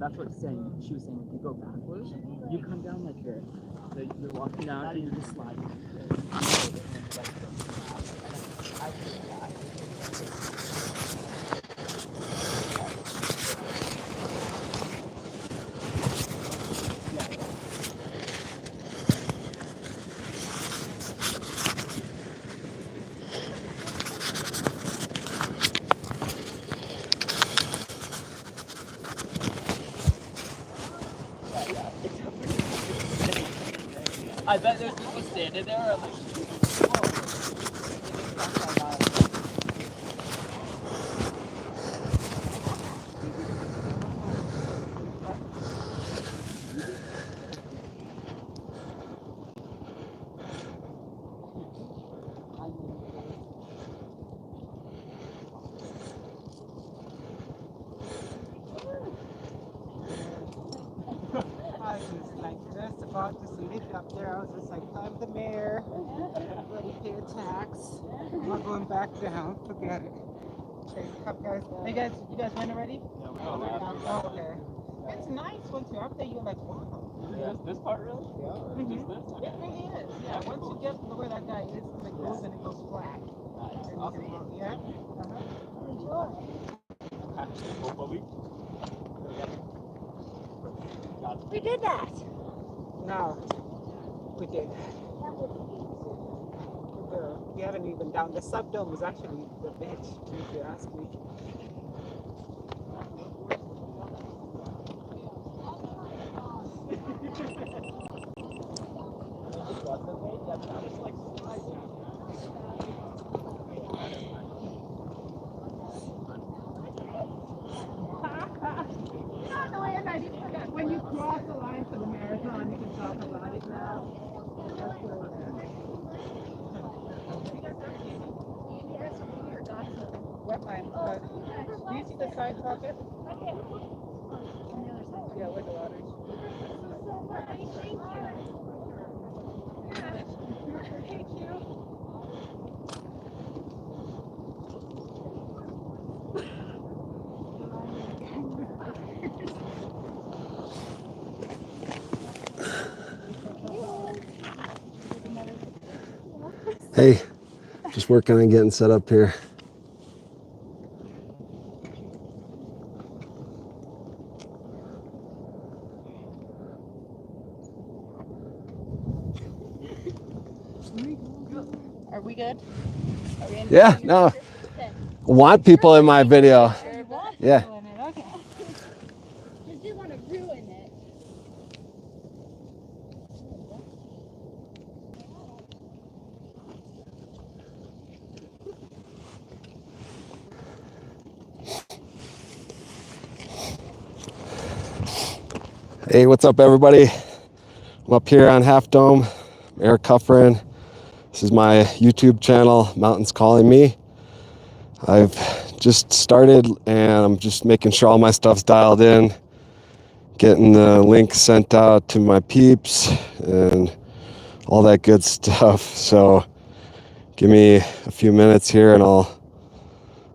that's what she was saying. If you go backwards, you come down like this. So you're walking down and you're just sliding. I bet there's people standing there. Like, I was like just about to sleep up there. I was just like, I'm the mayor. Everybody pay a tax. I'm not going back down. Forget it. Okay, up guys. Hey guys, you guys went already? Oh, okay. It's nice once you're up there. You're like, wow. yeah, this part really? Yeah. Mm-hmm. It really is. Yeah. Once you get to where that guy is, it goes and it goes flat. Awesome. Yeah. Enjoy. We did that. No, we did. We haven't even down. The subdome is actually the bitch, if you ask me. When you cross the line for the marathon, you can talk about it now. What line? Do you see the side pocket? Yeah, where the water is. Thank you. Hey, just working on getting set up here. Are we good? Are we in? Yeah, no, want people in my video. Yeah. Okay. Just didn't want to ruin it. Hey, what's up, everybody? I'm up here on Half Dome, Eric Cuffrin. This is my YouTube channel, Mountains Calling Me. I've just started and I'm just making sure all my stuff's dialed in, getting the link sent out to my peeps and all that good stuff. So give me a few minutes here and I'll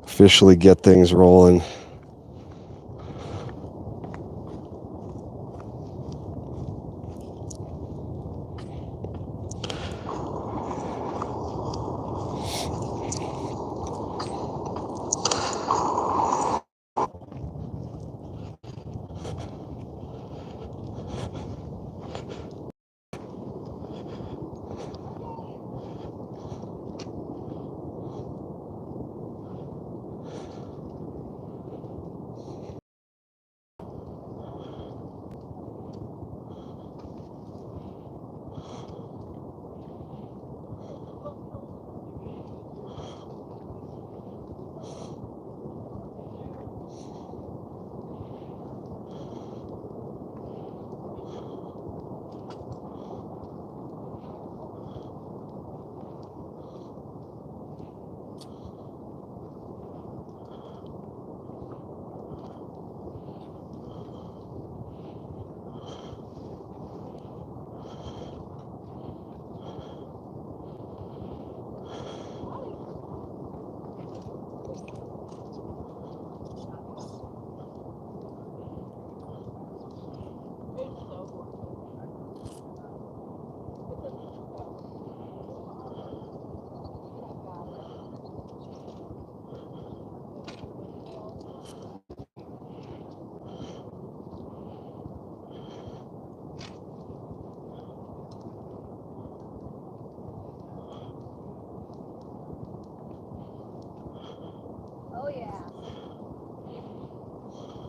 officially get things rolling. Oh yeah.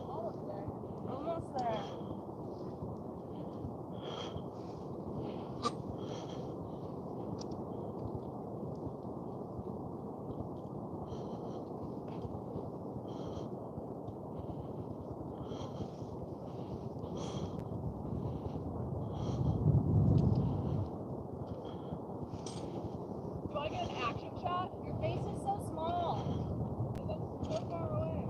Almost there. Almost there. Do I get an action shot? Your face is so small. So far away.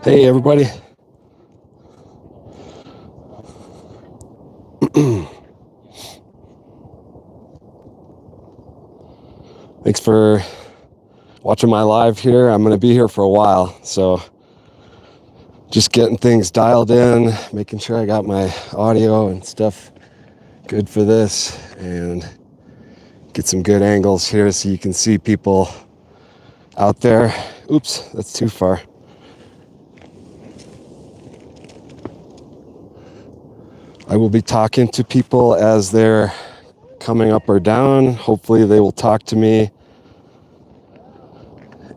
Hey, everybody. Thanks for watching my live here. I'm going to be here for a while, so just getting things dialed in, making sure I got my audio and stuff good for this, and get some good angles here so you can see people out there. Oops, that's too far. I will be talking to people as they're coming up or down. Hopefully they will talk to me.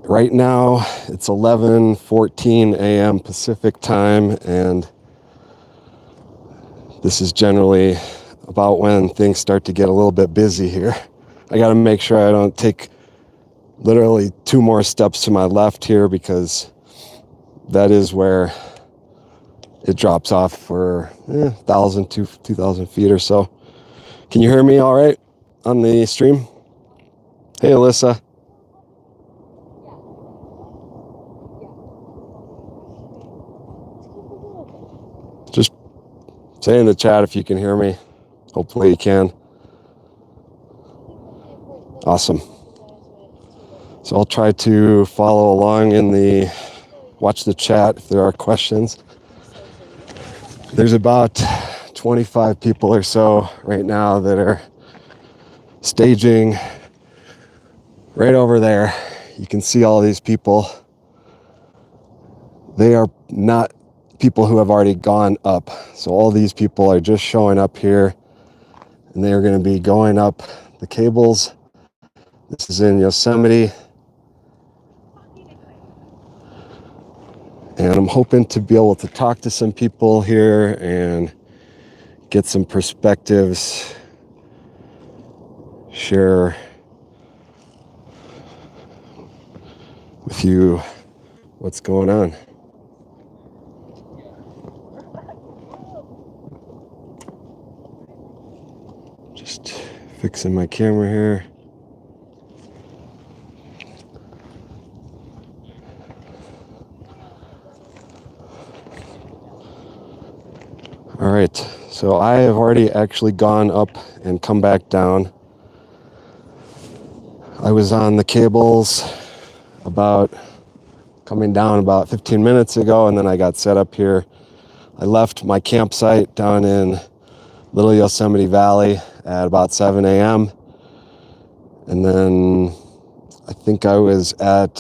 Right now it's 11:14 a.m. Pacific time, and this is generally about when things start to get a little bit busy here. I got to make sure I don't take literally 2 more steps to my left here, because that is where it drops off for 1,000 to 2,000 feet or so. Can you hear me all right on the stream? Hey, Alyssa. Just say in the chat if you can hear me. Hopefully you can. Awesome. So I'll try to follow along watch the chat if there are questions. There's about 25 people or so right now that are staging right over there. You can see all these people. They are not people who have already gone up. So all these people are just showing up here, and they are going to be going up the cables. This is in Yosemite. And I'm hoping to be able to talk to some people here and get some perspectives, share with you what's going on. Just fixing my camera here. All right, so I have already actually gone up and come back down. I was on the cables coming down about 15 minutes ago, and then I got set up here. I left my campsite down in Little Yosemite Valley at about 7 a.m. And then I think I was at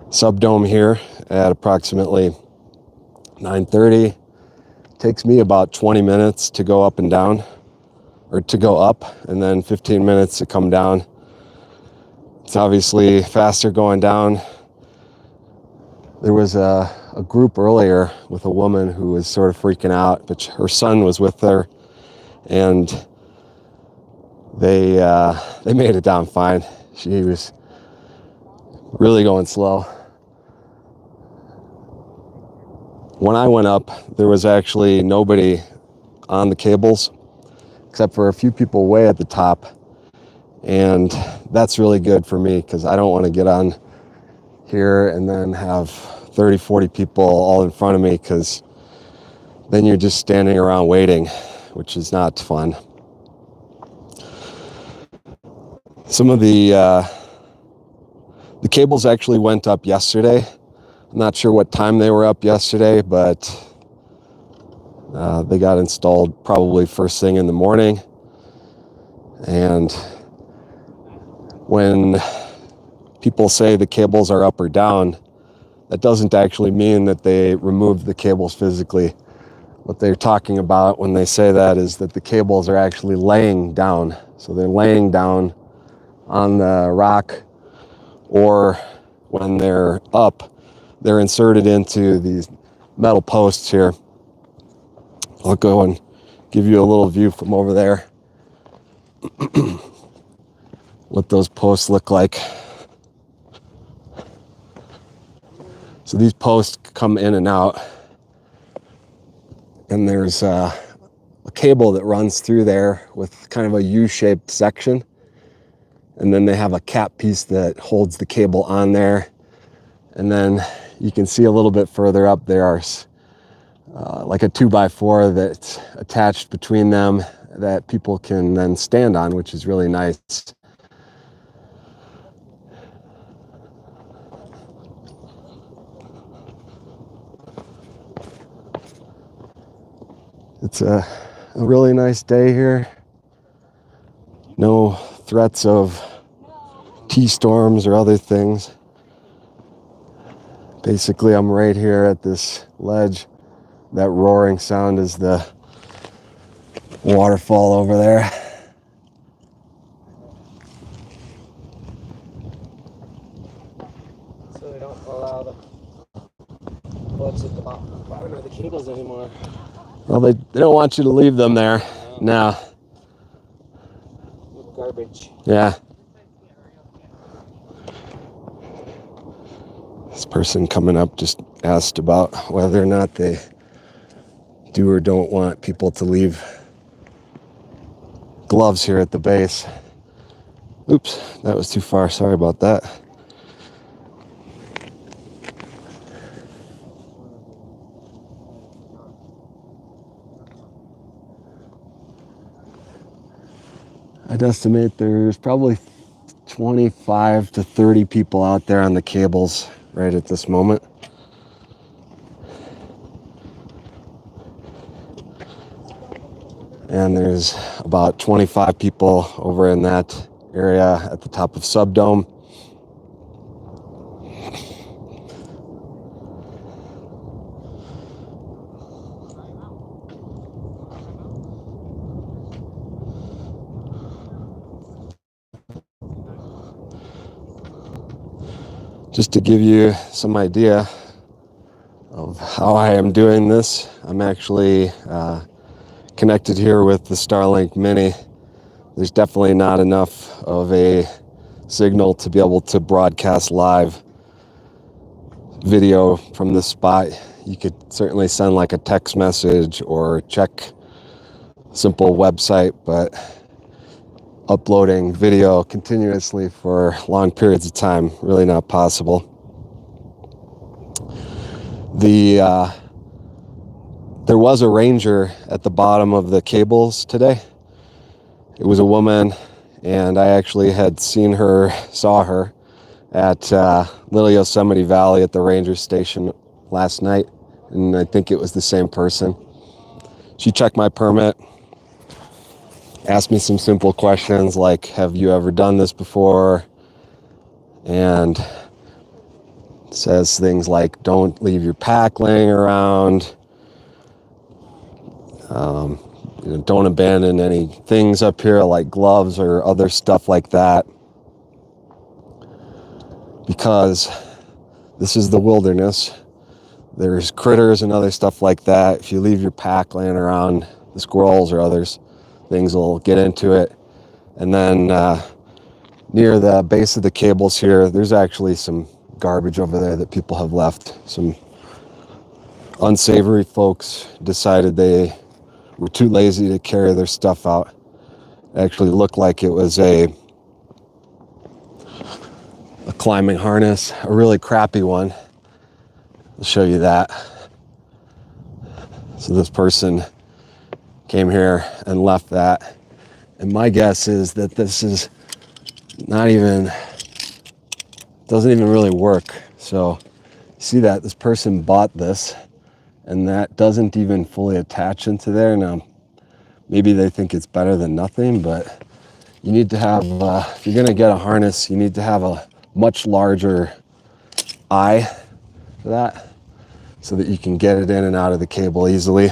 Subdome here at approximately 9:30. Takes me about 20 minutes to go up and down, or to go up, and then 15 minutes to come down. It's obviously faster going down. There was a group earlier with a woman who was sort of freaking out, but her son was with her, and they made it down fine. She was really going slow. When I went up, there was actually nobody on the cables except for a few people way at the top, and that's really good for me because I don't want to get on here and then have 30-40 people all in front of me, because then you're just standing around waiting, which is not fun. Some of the cables actually went up yesterday. I'm not sure what time they were up yesterday, but they got installed probably first thing in the morning. And when people say the cables are up or down, that doesn't actually mean that they removed the cables physically. What they're talking about when they say that is that the cables are actually laying down. So they're laying down on the rock, or when they're up, they're inserted into these metal posts here. I'll go and give you a little view from over there what those posts look like. So these posts come in and out, and there's a cable that runs through there with kind of a U-shaped section, and then they have a cap piece that holds the cable on there. And then you can see a little bit further up there's like a 2x4 that's attached between them that people can then stand on, which is really nice. It's a really nice day here. No threats of T-storms or other things. Basically, I'm right here at this ledge. That roaring sound is the waterfall over there. So they don't allow the what's at the bottom of the cables anymore. Well, they don't want you to leave them there. No. Garbage. Yeah. This person coming up just asked about whether or not they do or don't want people to leave gloves here at the base. Oops, that was too far. Sorry about that. I'd estimate there's probably 25 to 30 people out there on the cables right at this moment. And there's about 25 people over in that area at the top of Subdome. Just to give you some idea of how I am doing this, I'm actually connected here with the Starlink Mini. There's definitely not enough of a signal to be able to broadcast live video from this spot. You could certainly send like a text message or check a simple website, but uploading video continuously for long periods of time, really not possible. There was a ranger at the bottom of the cables today. It was a woman, and I actually had saw her at Little Yosemite Valley at the ranger station last night, and I think it was the same person. She checked my permit, asked me some simple questions like, have you ever done this before? And says things like, don't leave your pack laying around. Don't abandon any things up here like gloves or other stuff like that, because this is the wilderness. There's critters and other stuff like that. If you leave your pack laying around, the squirrels or others, things will get into it. And then near the base of the cables here, there's actually some garbage over there that people have left. Some unsavory folks decided they were too lazy to carry their stuff out. It actually looked like it was a climbing harness, a really crappy one. I'll show you that. So this person came here and left that. And my guess is that this is not even, doesn't even really work. So see that this person bought this and that doesn't even fully attach into there. Now, maybe they think it's better than nothing, but you need to have, if you're gonna get a harness, you need to have a much larger eye for that so that you can get it in and out of the cable easily.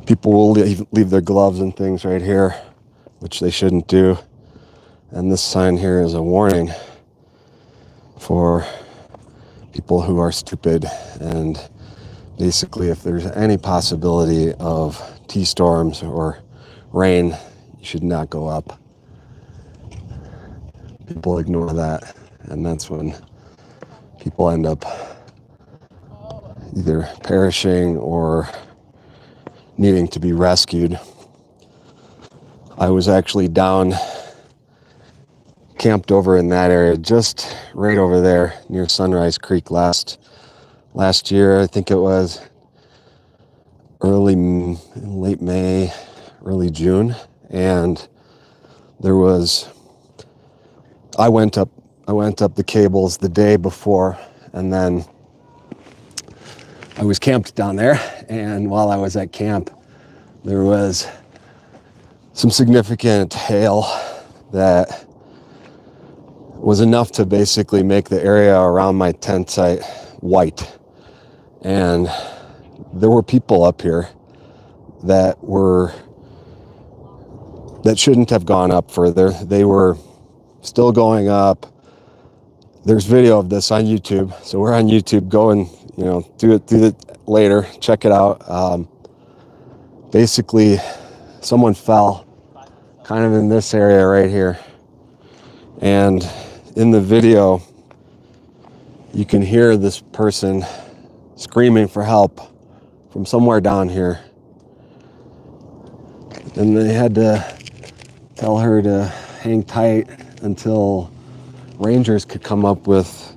People will leave their gloves and things right here, which they shouldn't do. And this sign here is a warning for people who are stupid. And basically, if there's any possibility of T-storms or rain, you should not go up. People ignore that, and that's when people end up either perishing or needing to be rescued. I was actually down, camped over in that area, just right over there near Sunrise Creek last year. I think it was late May, early June, and I went up the cables the day before, and then I was camped down there, and while I was at camp, there was some significant hail that was enough to basically make the area around my tent site white. And there were people up here that shouldn't have gone up further. They were still going up. There's video of this on YouTube, so we're on YouTube. Go and do it later. Check it out. Basically, someone fell kind of in this area right here, and in the video, you can hear this person screaming for help from somewhere down here, and they had to tell her to hang tight until rangers could come up with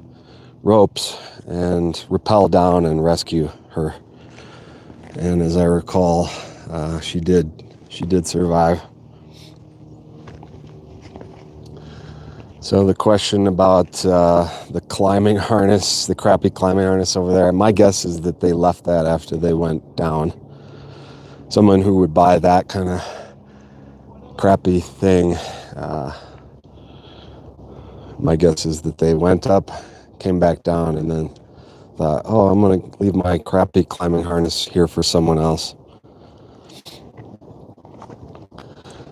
ropes and rappel down and rescue her. And as I recall, she did survive. So the question about the climbing harness, the crappy climbing harness over there, my guess is that they left that after they went down. Someone who would buy that kind of crappy thing, my guess is that they went up, came back down, and then thought, oh, I'm going to leave my crappy climbing harness here for someone else.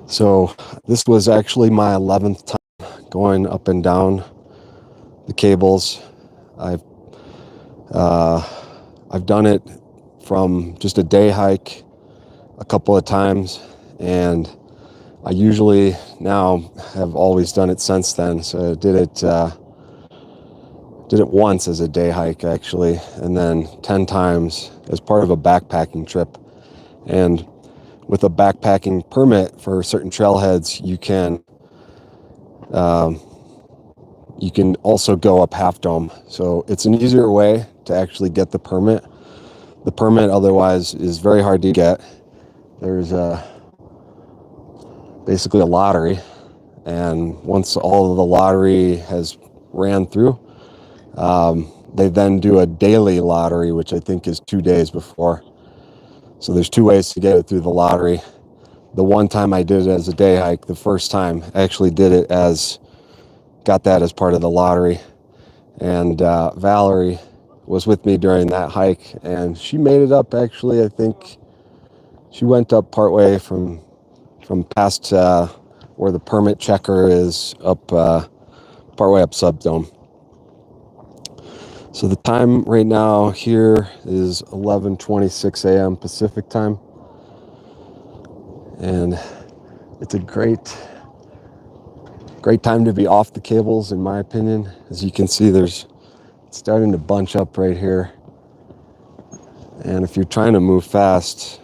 So this was actually my 11th time going up and down the cables. I've done it from just a day hike a couple of times, and I usually now have always done it since then. So I did it once as a day hike actually, and then 10 times as part of a backpacking trip. And with a backpacking permit for certain trailheads, you can also go up Half Dome. So it's an easier way to actually get the permit. The permit otherwise is very hard to get. There's basically a lottery, and once all of the lottery has ran through, they then do a daily lottery, which I think is 2 days before. So there's 2 ways to get it through the lottery. The one time I did it as a day hike, the first time I actually got that as part of the lottery. And Valerie was with me during that hike, and she made it up actually. I think she went up partway from past where the permit checker is, up partway up Subdome. So the time right now here is 11:26 a.m. Pacific time, and It's a great time to be off the cables, in my opinion. As you can see, it's starting to bunch up right here. And if you're trying to move fast,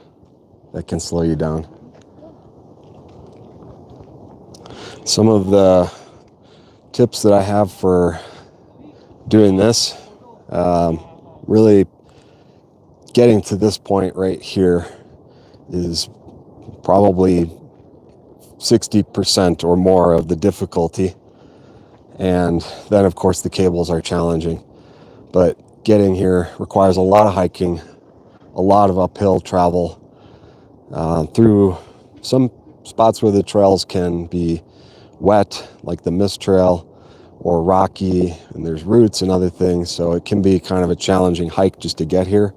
that can slow you down. Some of the tips that I have for doing this, really getting to this point right here is probably 60% or more of the difficulty. And then, of course, the cables are challenging. But getting here requires a lot of hiking, a lot of uphill travel through some spots where the trails can be wet, like the mist trail, or rocky, and there's roots and other things. So it can be kind of a challenging hike just to get here.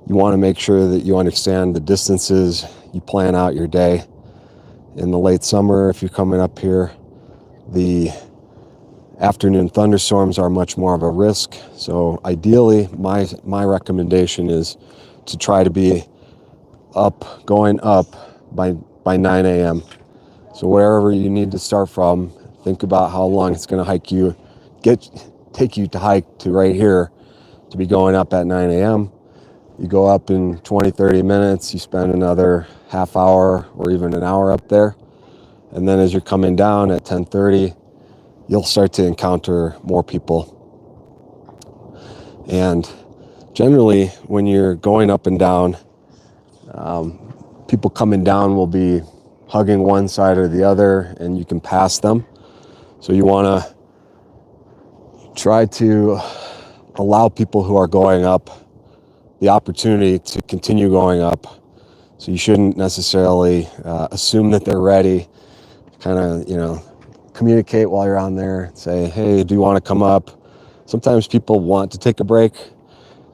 You want to make sure that you understand the distances, you plan out your day. In the late summer, if you're coming up here, the afternoon thunderstorms are much more of a risk. So ideally, my recommendation is to try to be going up by 9 a.m. So wherever you need to start from, think about how long it's going to take you to hike to right here to be going up at 9 a.m. You go up in 20, 30 minutes, you spend another half hour or even an hour up there. And then as you're coming down at 10:30, you'll start to encounter more people. And generally, when you're going up and down, people coming down will be hugging one side or the other, and you can pass them. So you want to try to allow people who are going up the opportunity to continue going up. So you shouldn't necessarily assume that they're ready. Kind of, communicate while you're on there. Say, hey, do you want to come up? Sometimes people want to take a break.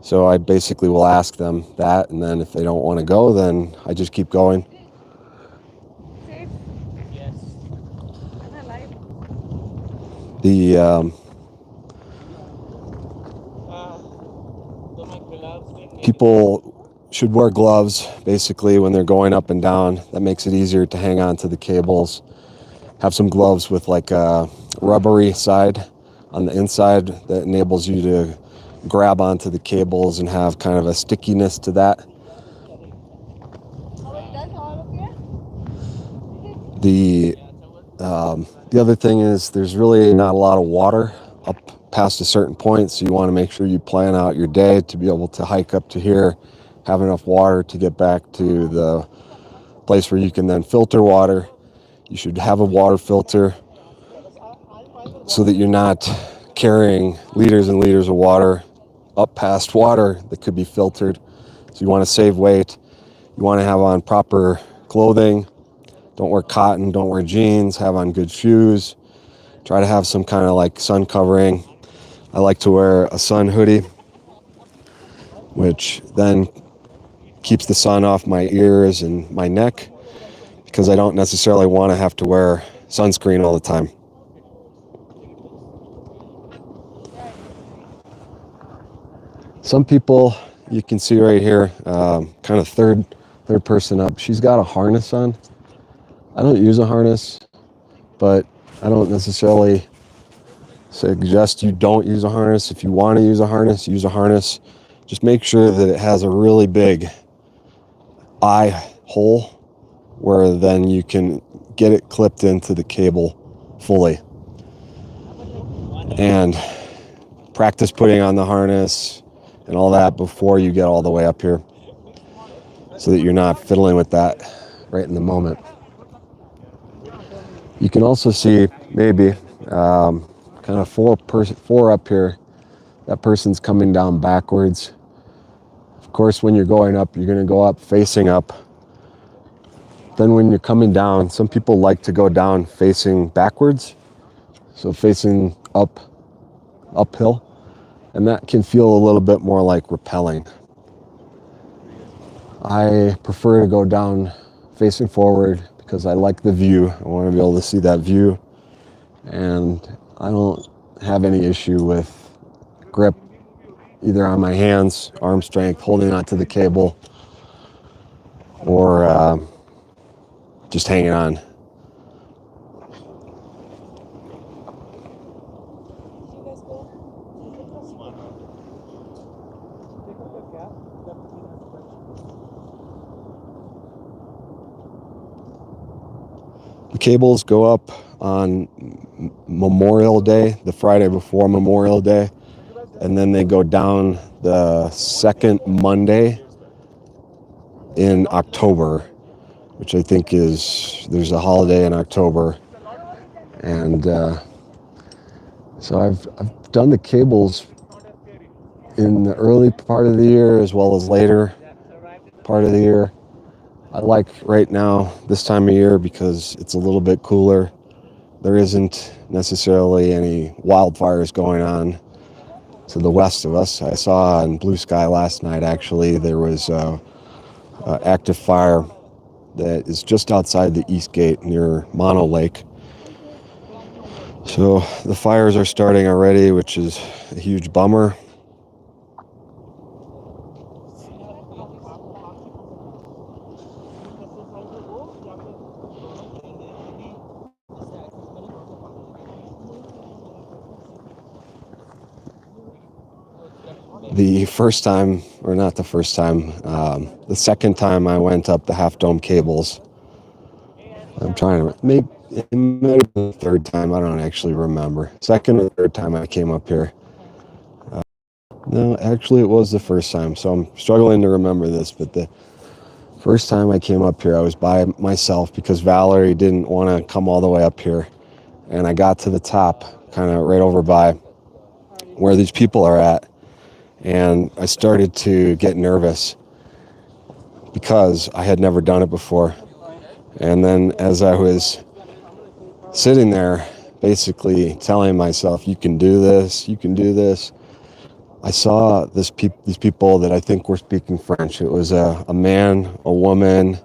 So I basically will ask them that. And then if they don't want to go, then I just keep going. Yes. The people should wear gloves basically when they're going up and down. That makes it easier to hang on to the cables. Have some gloves with like a rubbery side on the inside that enables you to grab onto the cables and have kind of a stickiness to that. The other thing is there's really not a lot of water up past a certain point, so you want to make sure you plan out your day to be able to hike up to here, have enough water to get back to the place where you can then filter water. You should have a water filter so that you're not carrying liters and liters of water up past water that could be filtered. So you want to save weight. You want to have on proper clothing. Don't wear cotton, don't wear jeans, have on good shoes. Try to have some kind of like sun covering. I like to wear a sun hoodie, which then keeps the sun off my ears and my neck, because I don't necessarily want to have to wear sunscreen all the time. Some people, you can see right here, kind of third person up, she's got a harness on. I don't use a harness, but I don't necessarily suggest you don't use a harness. If you want to use a harness, use a harness. Just make sure that it has a really big eye hole where then you can get it clipped into the cable fully. And practice putting on the harness and all that before you get all the way up here, so that you're not fiddling with that right in the moment. You can also see maybe kind of four up here. That person's coming down backwards. Of course, when you're going up, you're going to go up facing up. Then when you're coming down, some people like to go down facing backwards, so facing uphill, and that can feel a little bit more like rappelling. I prefer to go down facing forward because I like the view. I want to be able to see that view, and I don't have any issue with grip either on my hands, arm strength, holding onto the cable, or just hanging on. The cables go up on Memorial Day, the Friday before Memorial Day, and then they go down the second Monday in October, which I think there's a holiday in October. And so I've done the cables in the early part of the year as well as later part of the year. I like right now, this time of year, because it's a little bit cooler. There isn't necessarily any wildfires going on to the west of us. I saw on Blue Sky last night, actually, there was active fire that is just outside the East Gate near Mono Lake. So the fires are starting already, which is a huge bummer. The first time, or not the first time, the second time I went up the Half Dome cables, I'm trying to, maybe it might have been the third time, I don't actually remember. Second or third time I came up here. No, actually it was the first time, so I'm struggling to remember this, but the first time I came up here, I was by myself because Valerie didn't want to come all the way up here. And I got to the top, kind of right over by where these people are at. And I started to get nervous because I had never done it before. And then as I was sitting there, basically telling myself, you can do this, you can do this, I saw these people that I think were speaking French. It was a man, a woman,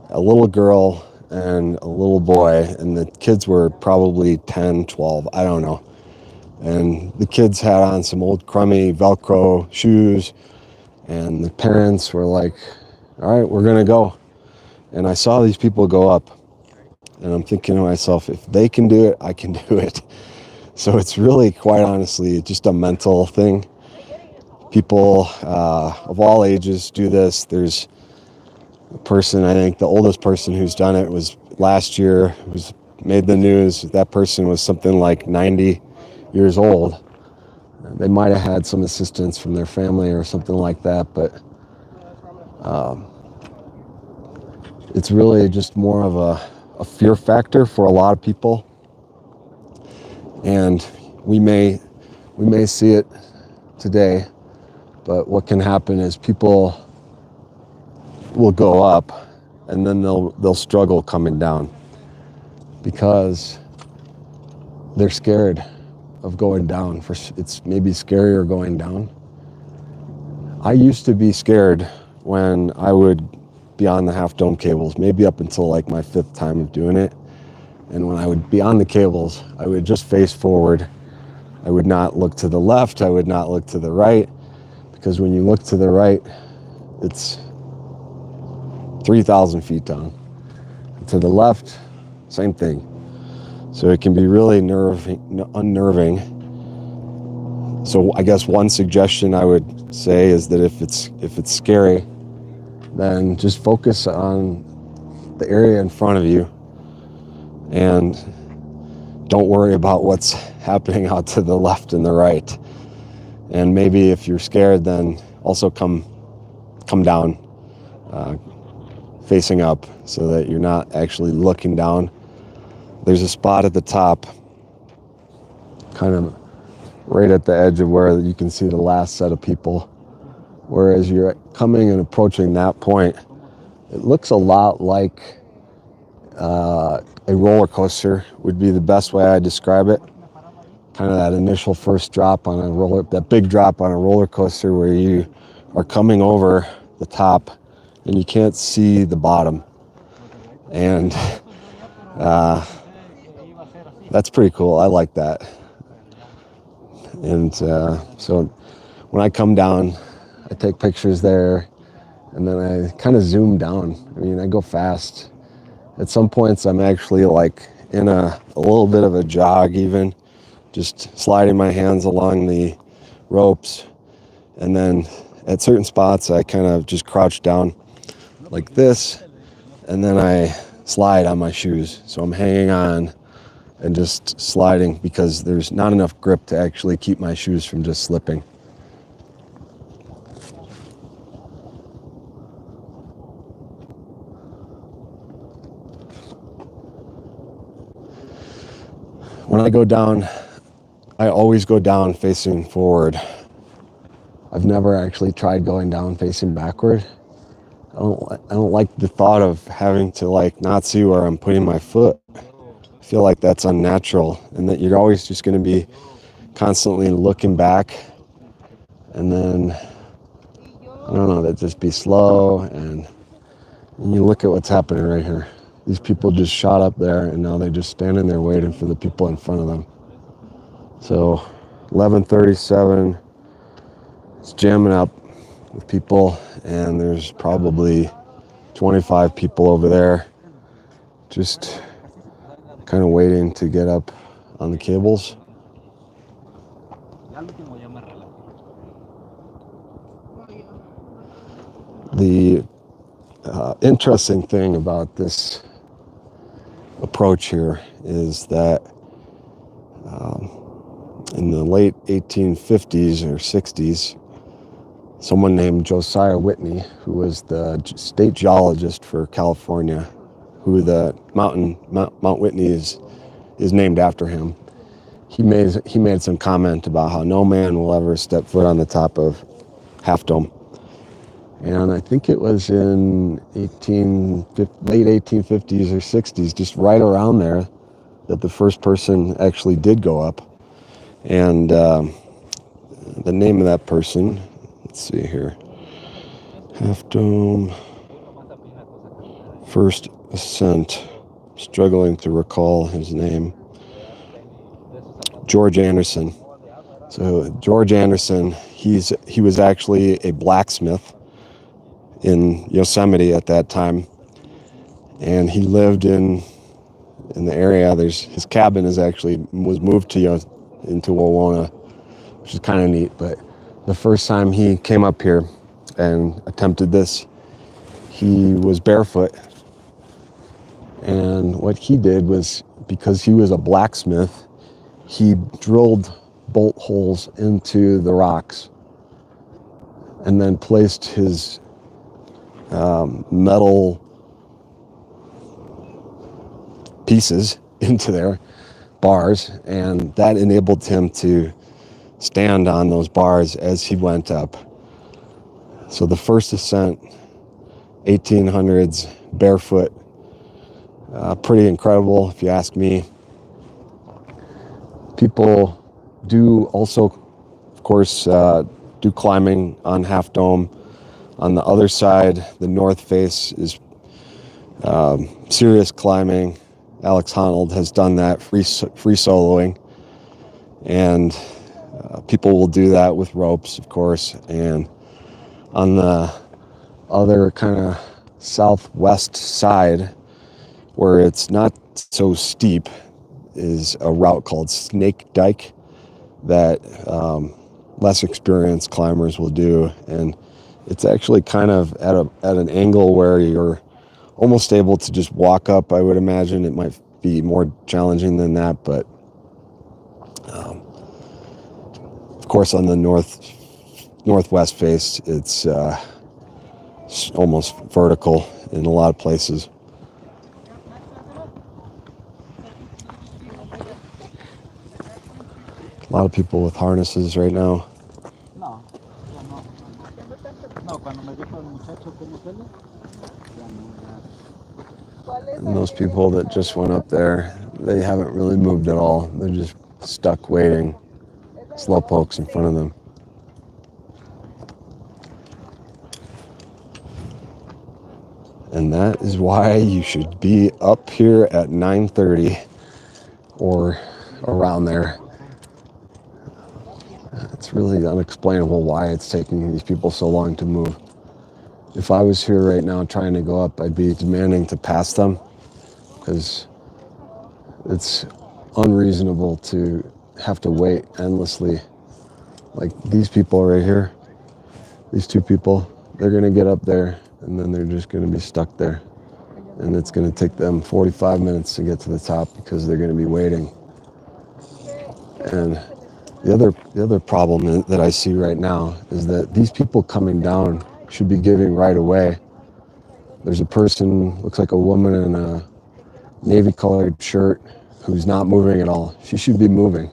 a little girl, and a little boy. And the kids were probably 10, 12, I don't know. And the kids had on some old crummy Velcro shoes, and the parents were like, all right, we're gonna go. And I saw these people go up, and I'm thinking to myself, if they can do it, I can do it. So it's really, quite honestly, just a mental thing. People of all ages do this. There's a person, I think the oldest person who's done it was last year, who's made the news. That person was something like 90 years old. They might have had some assistance from their family or something like that, but it's really just more of a fear factor for a lot of people. And we may see it today, but what can happen is people will go up and then they'll struggle coming down because they're scared of going down. It's maybe scarier going down. I used to be scared when I would be on the Half Dome cables, maybe up until like my 5th time of doing it. And when I would be on the cables, I would just face forward. I would not look to the left. I would not look to the right, because when you look to the right, it's 3,000 feet down. To the left, same thing. So it can be really unnerving. So I guess one suggestion I would say is that if it's scary, then just focus on the area in front of you and don't worry about what's happening out to the left and the right. And maybe if you're scared, then also come down, facing up, so that you're not actually looking down. There's a spot at the top, kind of right at the edge of where you can see the last set of people. Whereas you're coming and approaching that point, it looks a lot like a roller coaster would be the best way I describe it. Kind of that initial first drop on that big drop on a roller coaster where you are coming over the top and you can't see the bottom. And that's pretty cool. I like that. And so when I come down, I take pictures there, and then I kind of zoom down. I mean, I go fast, At some points, I'm actually like in a little bit of a jog, even just sliding my hands along the ropes. And then at certain spots, I kind of just crouch down like this, and then I slide on my shoes. So I'm hanging on and just sliding because there's not enough grip to actually keep my shoes from just slipping. When I go down, I always go down facing forward. I've never actually tried going down facing backward. I don't like the thought of having to like not see where I'm putting my foot. I feel like that's unnatural, and that you're always just going to be constantly looking back, and then I don't know, that just be slow. And you look at what's happening right here. These people just shot up there, and now they're just standing there waiting for the people in front of them. So 11:37, it's jamming up with people, and there's probably 25 people over there just kind of waiting to get up on the cables. The interesting thing about this approach here is that in the late 1850s or 60s, someone named Josiah Whitney, who was the state geologist for California, who the Mount Whitney is named after him. He made some comment about how no man will ever step foot on the top of Half Dome. And I think it was in late 1850s or 60s, just right around there, that the first person actually did go up. And the name of that person, let's see here, Half Dome, first ascent, struggling to recall his name, George Anderson. So George Anderson, he was actually a blacksmith in Yosemite at that time, and he lived in the area. His cabin was moved into Wawona, which is kind of neat. But the first time he came up here and attempted this, he was barefoot, and what he did was, because he was a blacksmith, he drilled bolt holes into the rocks and then placed his metal pieces into their bars, and that enabled him to stand on those bars as he went up. So the first ascent, 1800s, barefoot, pretty incredible if you ask me. People do also, of course, do climbing on Half Dome. On the other side, the north face, is serious climbing. Alex Honnold has done that, free soloing, and people will do that with ropes, of course. And on the other kind of southwest side, where it's not so steep, is a route called Snake Dyke that less experienced climbers will do, and it's actually kind of at an angle where you're almost able to just walk up. I would imagine it might be more challenging than that, but of course on the northwest face, it's almost vertical in a lot of places. A lot of people with harnesses right now. No, cuando me dijo el muchacho que no sale, And those people that just went up there, they haven't really moved at all. They're just stuck waiting, slow pokes in front of them. And that is why you should be up here at 9:30 or around there. It's really unexplainable why it's taking these people so long to move. If I was here right now trying to go up, I'd be demanding to pass them, because it's unreasonable to have to wait endlessly. Like these people right here, these two people, they're gonna get up there and then they're just gonna be stuck there. And it's gonna take them 45 minutes to get to the top because they're gonna be waiting. And the other problem that I see right now is that these people coming down should be giving right away. There's a person, looks like a woman in a navy colored shirt, who's not moving at all. She should be moving.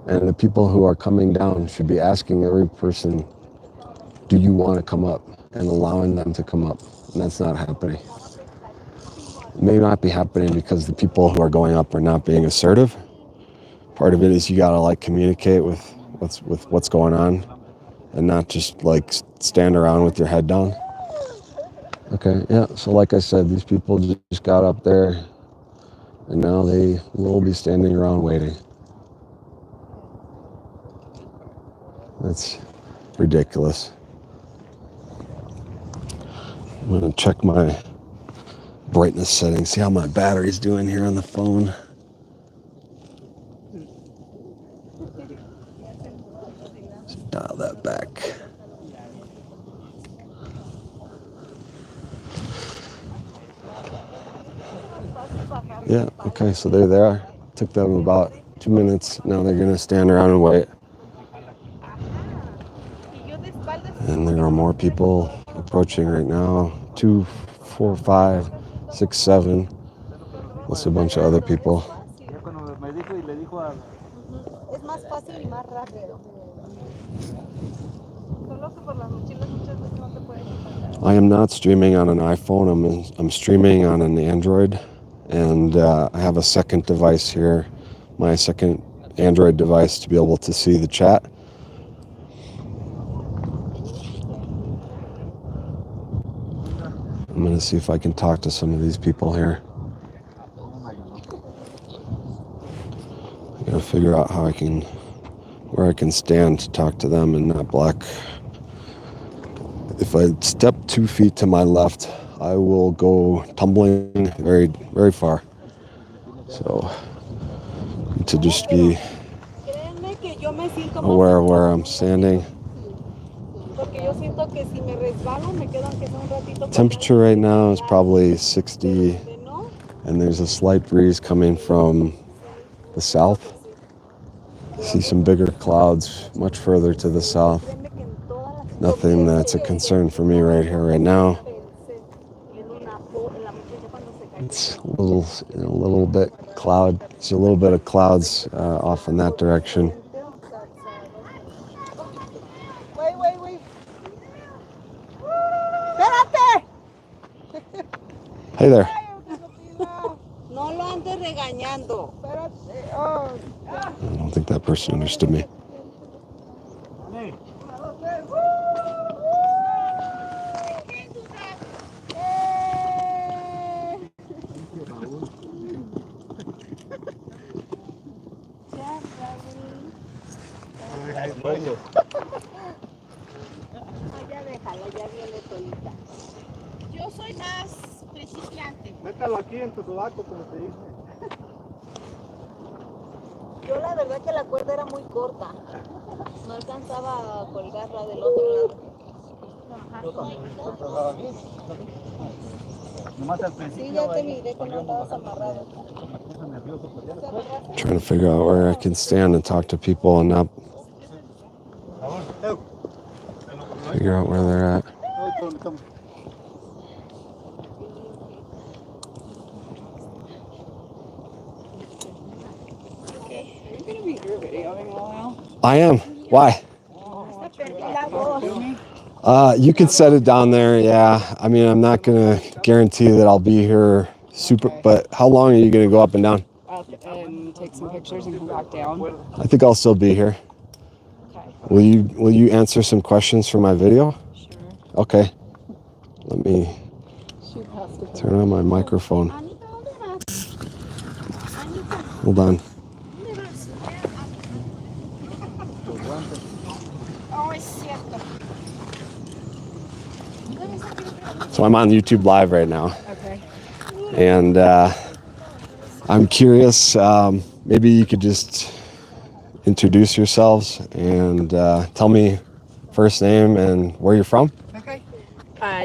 And the people who are coming down should be asking every person, do you want to come up? And allowing them to come up. And that's not happening. It may not be happening because the people who are going up are not being assertive. Part of it is you gotta like communicate with what's going on and not just like stand around with your head down. Okay, yeah, so like I said, these people just got up there and now they will be standing around waiting. That's ridiculous. I'm gonna check my brightness settings, see how my battery's doing here on the phone. Just dial that back. Yeah, okay, so they're there. Took them about 2 minutes. Now they're gonna stand around and wait. And there are more people approaching right now. 2, 4, 5, 6, 7. Plus a bunch of other people. I am not streaming on an iPhone. I'm streaming on an Android. And I have a second device here, my second Android device, to be able to see the chat. I'm going to see if I can talk to some of these people here. I got to figure out where I can stand to talk to them and not block. If I step 2 feet to my left, I will go tumbling very, very far. So, to just be aware of where I'm standing. Temperature right now is probably 60, and there's a slight breeze coming from the south. I see some bigger clouds much further to the south. Nothing that's a concern for me right here, right now. It's a little bit cloud. It's a little bit of clouds off in that direction. Hey there. No lo andes regañando. I don't think that person understood me. Yo soy más principiante. Métalo aquí en tu sobaco, como te dije. Yo la verdad que la cuerda era muy corta. No alcanzaba a colgarla del otro lado. Yo también. Nomás al principio. Sí, ya te miré que no estabas amarrado. Trying to figure out where I can stand and talk to people and not figure out where they're at. You're gonna be videoing a while. I am. Why? You can set it down there, yeah. I mean, I'm not going to guarantee that I'll be here but how long are you going to go up and down? Up and take some pictures and come back down. I think I'll still be here. Okay. Will you answer some questions for my video? Sure. Okay. Let me turn on my microphone. Hold on. So I'm on YouTube Live right now. Okay. And I'm curious, maybe you could just introduce yourselves and tell me first name and where you're from. Okay.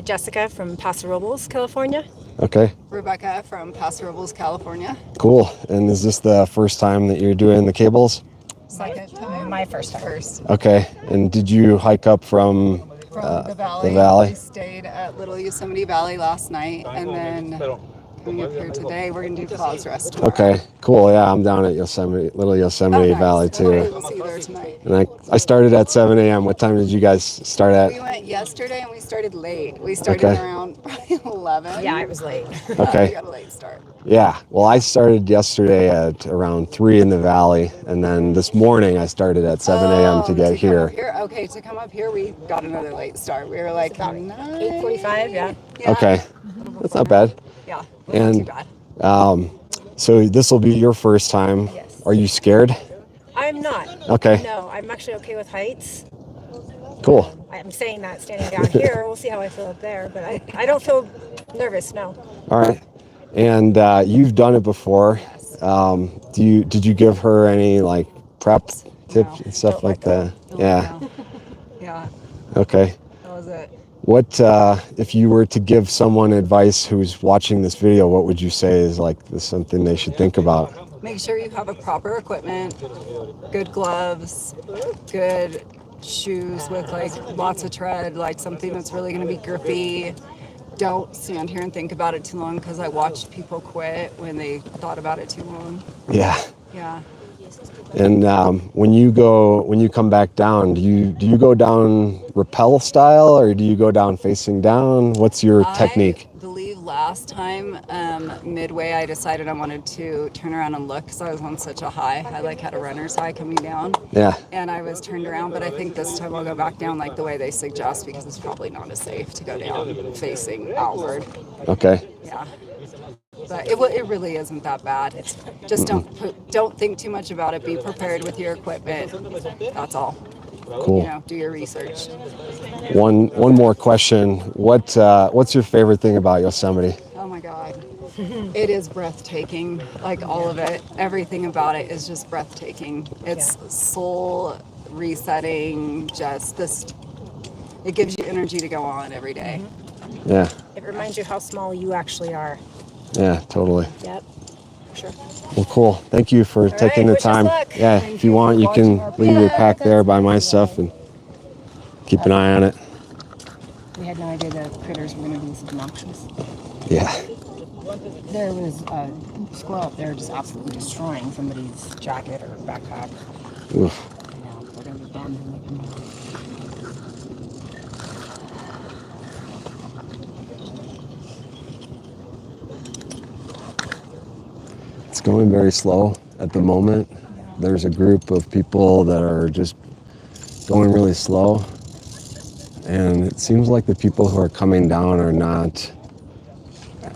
Jessica from Paso Robles, California. Okay, Rebecca from Paso Robles, California. cool. And is this the first time that you're doing the cables? Second time. My first time. First. Okay, and did you hike up from From the valley. the valley? We stayed at Little Yosemite Valley last night, and then coming up here today, we're gonna do Claws Rest tomorrow. Okay, cool. Yeah, I'm down at Yosemite, Little Yosemite nice. Valley Okay, too. we'll see you there tonight. And I started at 7 a.m. What time did you guys start We at? went yesterday and we started late. We started Okay. around probably 11. Yeah, it was late. We Okay, got a late start. yeah. Well, I started yesterday at around 3 in the valley, and then this morning I started at 7 a.m. to get come up here. Okay, to come up here, we got another late start. We were like about 8:45, yeah. Okay, that's not bad. Yeah, And- not too bad. So this will be your first time. Yes. Are you scared? I'm not. Okay, No, I'm actually okay with heights. cool. I'm saying that standing down here. We'll see how I feel up there, but I don't feel nervous, no. All right. And you've done it before. Did you give her any like prep tips and stuff like that? Yeah. Yeah, Okay. that was it. What if you were to give someone advice who's watching this video? What would you say is like something they should think about? Make sure you have a proper equipment, good gloves, good shoes with like lots of tread, like something that's really going to be grippy. Don't stand here and think about it too long, because I watched people quit when they thought about it too long. Yeah. Yeah. And when you come back down, do you go down rappel style or do you go down facing down? What's your technique? I believe last time, midway, I decided I wanted to turn around and look, because I was on such a high. I like had a runner's high coming down. Yeah. And I was turned around, but I think this time I'll go back down like the way they suggest, because it's probably not as safe to go down facing outward. Okay. Yeah. But it really isn't that bad. It's just don't think too much about it. Be prepared with your equipment. That's all. Cool. You know, do your research. One more question. What's your favorite thing about Yosemite? Oh my God. It is breathtaking. Like all of it. Everything about it is just breathtaking. It's soul resetting. Just this. It gives you energy to go on every day. Yeah. It reminds you how small you actually are. Yeah, totally. Yep, sure. Well, cool. Thank you for taking the wish us time. luck. Yeah, if you want, you can leave your pack there by my stuff and keep an eye on it. We had no idea the critters were going to be this obnoxious. Yeah. There was a squirrel up there just absolutely destroying somebody's jacket or backpack. Oof. You know, we're going to be bummed when they come home. It's going very slow at the moment. There's a group of people that are just going really slow. And it seems like the people who are coming down are not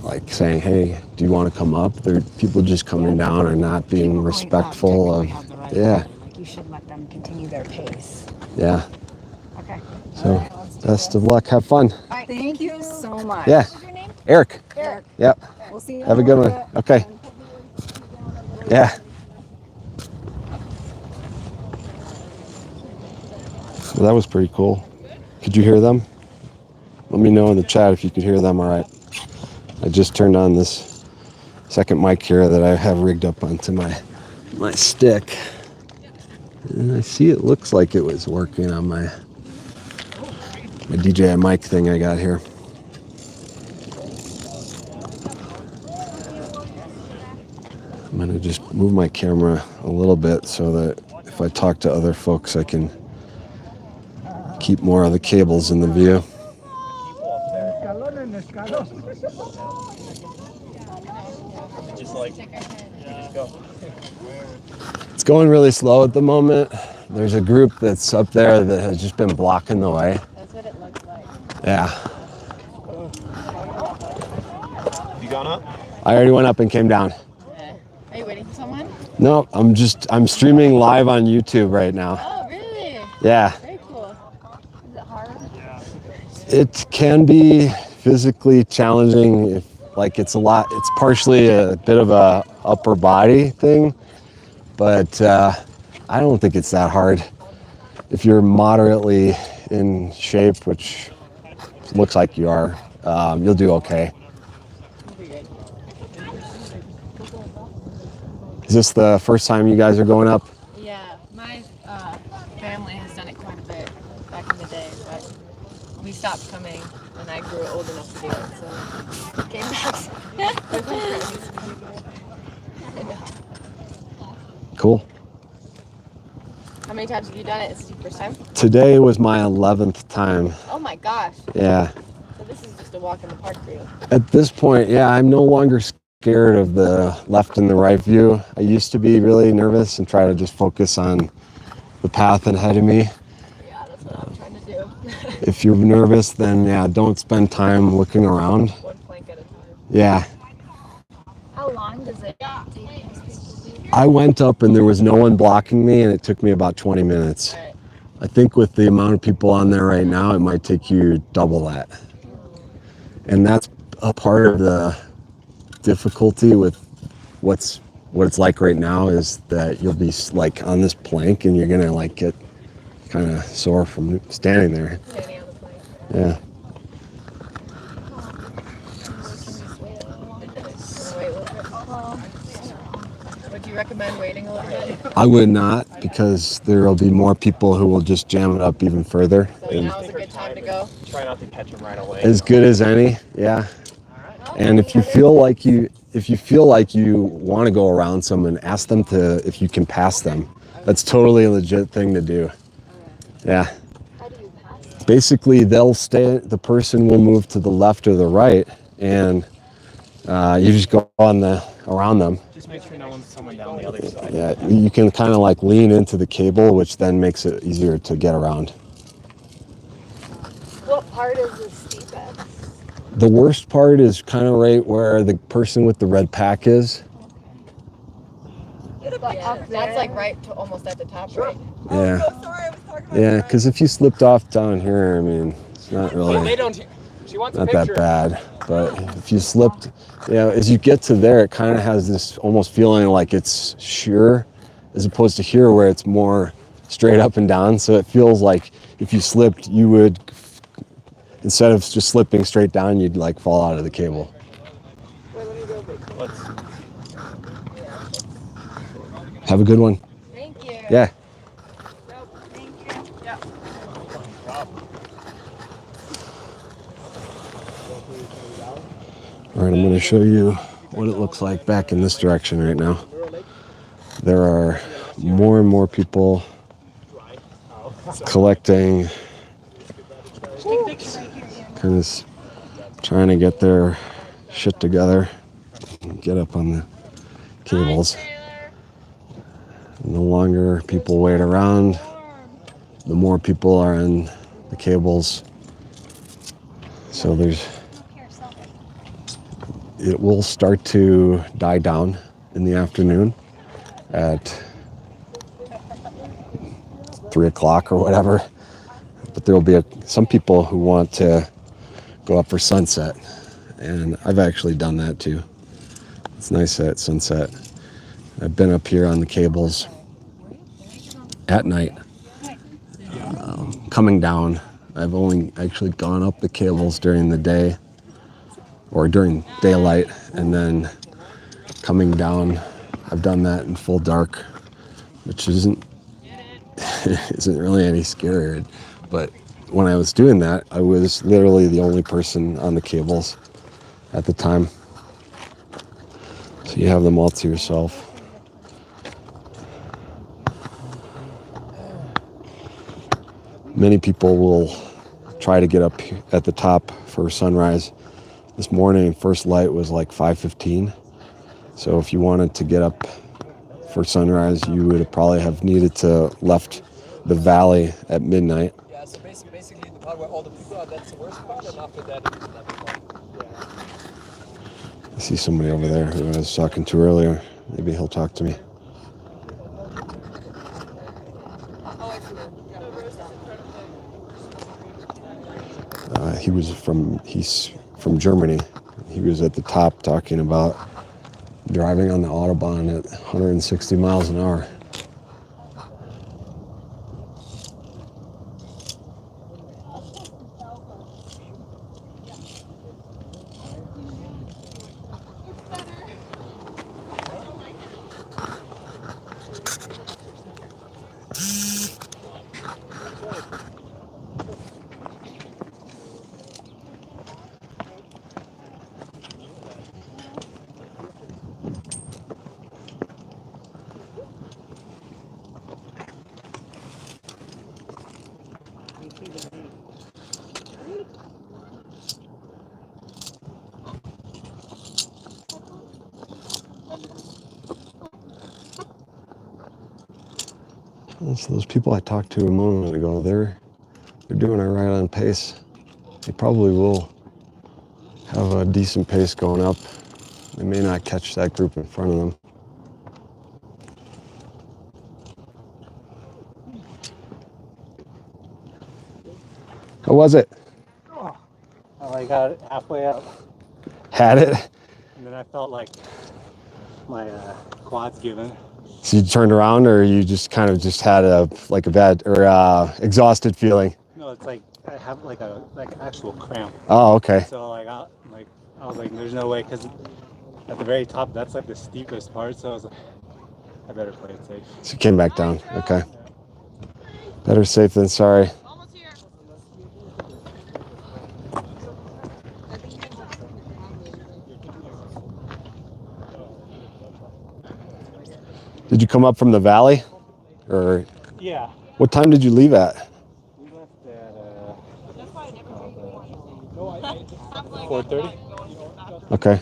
like saying, hey, do you want to come up? They're people just coming down are not being respectful of, yeah, Like you should let them continue their pace. yeah. Okay. So best of luck. Have fun. Thank you so much. Yeah. Eric. Eric. Yep. We'll see you. Have a good one. Okay. Yeah. Well, that was pretty cool. Could you hear them? Let me know in the chat if you could hear them all right. I just turned on this second mic here that I have rigged up onto my stick. And I see it looks like it was working on my DJI mic thing I got here. I'm going to just move my camera a little bit so that if I talk to other folks, I can keep more of the cables in the view. It's going really slow at the moment. There's a group that's up there that has just been blocking the way. That's what it looks like. Yeah. You gone up? I already went up and came down. Are you waiting for someone? No, I'm streaming live on YouTube right now. Oh, really? Yeah. Very cool. Is it hard? It can be physically challenging if Like it's partially a bit of a upper body thing, but I don't think it's that hard. If you're moderately in shape, which looks like you are, you'll do okay. Is this the first time you guys are going up? Yeah, my family has done it quite a bit back in the day, but we stopped coming when I grew old enough to do it, so came back with my friends. Cool. How many times have you done it? Is this your first time? Today was my 11th time. Oh my gosh. Yeah. So this is just a walk in the park for you. At this point, yeah, I'm no longer scared of the left and the right view. I used to be really nervous and try to just focus on the path ahead of me. Yeah, that's what I'm trying to do. If you're nervous, then yeah, don't spend time looking around. One plank at a time. Yeah. How long does it take? I went up and there was no one blocking me, and it took me about 20 minutes. All right. I think with the amount of people on there right now, it might take you double that. And that's a part of the difficulty with what it's like right now, is that you'll be like on this plank and you're gonna like get kind of sore from standing there. Standing on the plank. Yeah. Would you recommend waiting a little bit? I would not, because there will be more people who will just jam it up even further. So And now's a good time to go. Try not to catch them right away. as good as any, yeah. And if you feel like you want to go around someone, ask them if you can pass them. That's totally a legit thing to do. Yeah. Basically, the person will move to the left or the right, and you just go around them. Just make sure no one's someone down the other side. Yeah, you can kind of like lean into the cable, which then makes it easier to get around. What part is the steepest? The worst part is kind of right where the person with the red pack is. That's like right to almost at the top, right? Yeah. Oh, sorry, I was talking about Yeah, because if you slipped off down here, I mean, it's not really She wants a not that picture. bad. But if you slipped, as you get to there, it kind of has this almost feeling like it's sheer, as opposed to here where it's more straight up and down. So it feels like if you slipped, you would, instead of just slipping straight down, you'd like fall out of the cable. Let's Have a good one. Thank you. Yeah. All right, I'm going to show you what it looks like back in this direction right now. There are more and more people collecting, kind of trying to get their shit together and get up on the cables. The longer people wait around, the more people are on the cables. So it will start to die down in the afternoon at 3 o'clock or whatever. But there will be some people who want to go up for sunset. And I've actually done that too. It's nice at sunset. I've been up here on the cables at night, coming down. I've only actually gone up the cables during the day or during daylight, and then coming down, I've done that in full dark, which isn't really any scarier. But when I was doing that, I was literally the only person on the cables at the time. So you have them all to yourself. Many people will try to get up at the top for sunrise. This morning, first light was like 5:15. So if you wanted to get up for sunrise, you would probably have needed to left the valley at midnight. Yeah, so basically the part where all the people are, that's the worst part, and after that it's the level part. I see somebody over there who I was talking to earlier. Maybe he'll talk to me. He's from Germany. he was at the top talking about driving on the Autobahn at 160 miles an hour. So those people I talked to a moment ago, they're doing it right on pace. They probably will have a decent pace going up. They may not catch that group in front of them. How was it? Oh, I got it halfway up, Had it? and then I felt like my quads giving. So you turned around, or you just kind of just had a bad or exhausted feeling? No, it's like I have like actual cramp. Oh, okay. So I was like, there's no way, because at the very top, that's like the steepest part. So I was like, I better play it safe. So you came back down. Okay. Better safe than sorry. Did you come up from the valley? Or Yeah. what time did you leave at? We left at 4:30. Okay.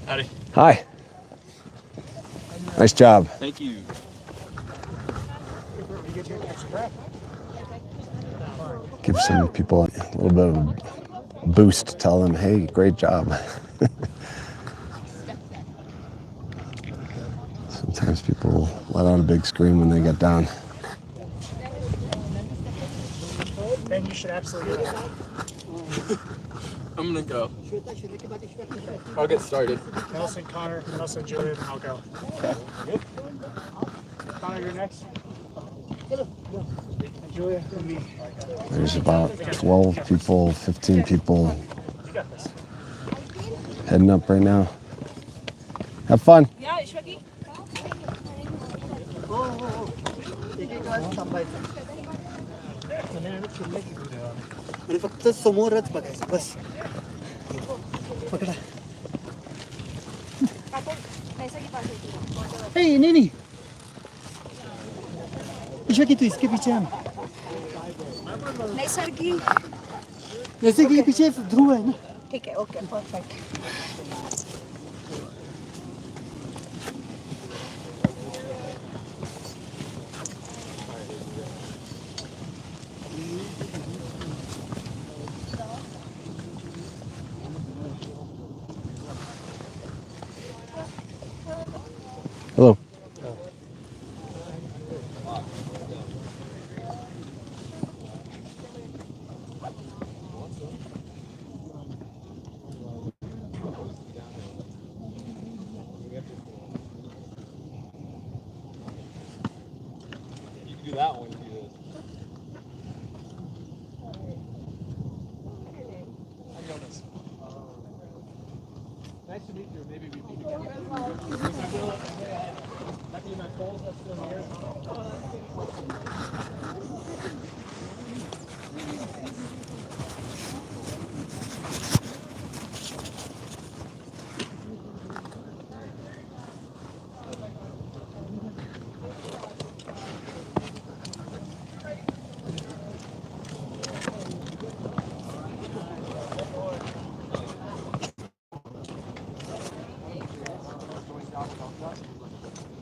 Howdy. Hi. Nice job. Thank you. Give some people a little bit of a boost. Tell them, hey, great job. Sometimes people let out a big scream when they get down. Ben, you should absolutely go. I'm gonna go. I'll get started. Nelson, Connor, Nelson, Julian, I'll go. Good. Connor, you're next. And Julia, and me. There's about 12 people, 15 people heading up right now. Have fun. आणि फक्त समोरच बघायचं बस पकडा ए नहीं नहीं ईश्वर की तू इसके पीछे हम नहीं सर की जैसे कि ये पीछे ध्रुव है ना ठीक है okay perfect Hello. You can do that one. You can do this. nice to meet you. Maybe we meet again. Luckily my calls are still here.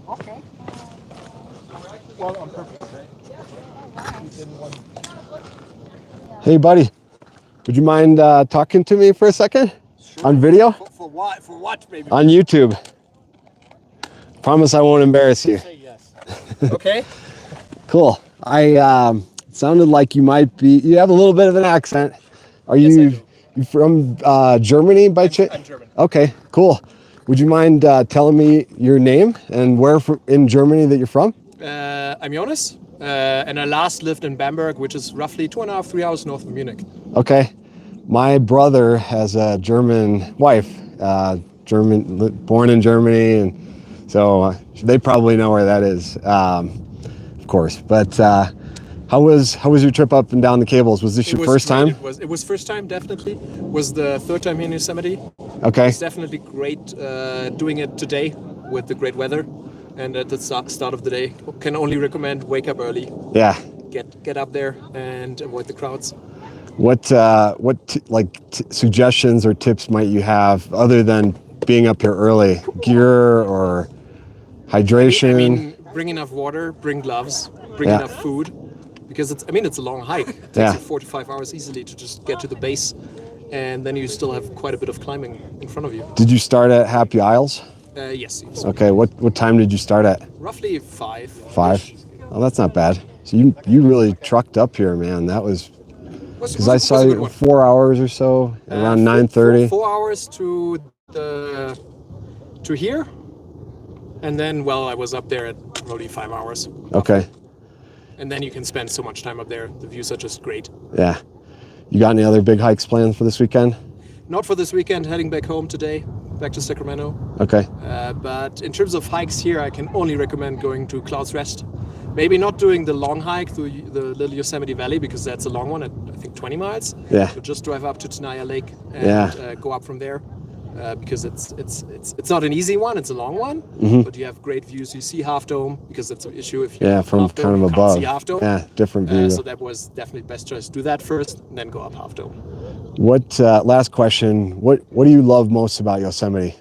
Okay. Well, on purpose, right? You didn't want. Hey, buddy. Would you mind talking to me for a second? Sure. On video? For what? For what, baby? On YouTube. Promise I won't embarrass you. Say yes. Okay. Cool. Sounded like you might be, you have a little bit of an accent. Are Yes, I you, do. you from Germany by chance? I'm German. Okay, cool. Would you mind telling me your name and where in Germany that you're from? I'm Jonas, and I last lived in Bamberg, which is roughly 2.5, 3 hours north of Munich. Okay. My brother has a German wife, born in Germany, and so they probably know where that is, of course. But how was your trip up and down the cables? Was this your first time? It was first time, definitely. Was the third time here in Yosemite. Okay. It's definitely great doing it today with the great weather and at the start of the day. Can only recommend wake up early. Yeah. Get up there and avoid the crowds. What suggestions or tips might you have other than being up here early? Gear or hydration? I mean, bring enough water, bring gloves, bring enough food, because it's a long hike. It takes you 4 to 5 hours easily to just get to the base, and then you still have quite a bit of climbing in front of you. Did you start at Happy Isles? Yes. Okay. What time did you start at? Roughly 5. 5. Oh, that's not bad. So you really trucked up here, man. That was. Because I saw you 4 hours or so, around 9:30. 4 hours to here, and then I was up there at probably 5 hours. Okay. And then you can spend so much time up there. The views are just great. Yeah. You got any other big hikes planned for this weekend? Not for this weekend. Heading back home today, back to Sacramento. Okay. But in terms of hikes here, I can only recommend going to Clouds Rest. Maybe not doing the long hike through the little Yosemite Valley, because that's a long one at I think 20 miles. Yeah. So just drive up to Tenaya Lake and go up from there, because it's not an easy one. It's a long one, but you have great views. You see Half Dome, because that's an issue if you from Half Dome, kind of you above. can't see Half Dome. Yeah, different view. So that was definitely best choice. Do that first, and then go up Half Dome. What last question? What do you love most about Yosemite?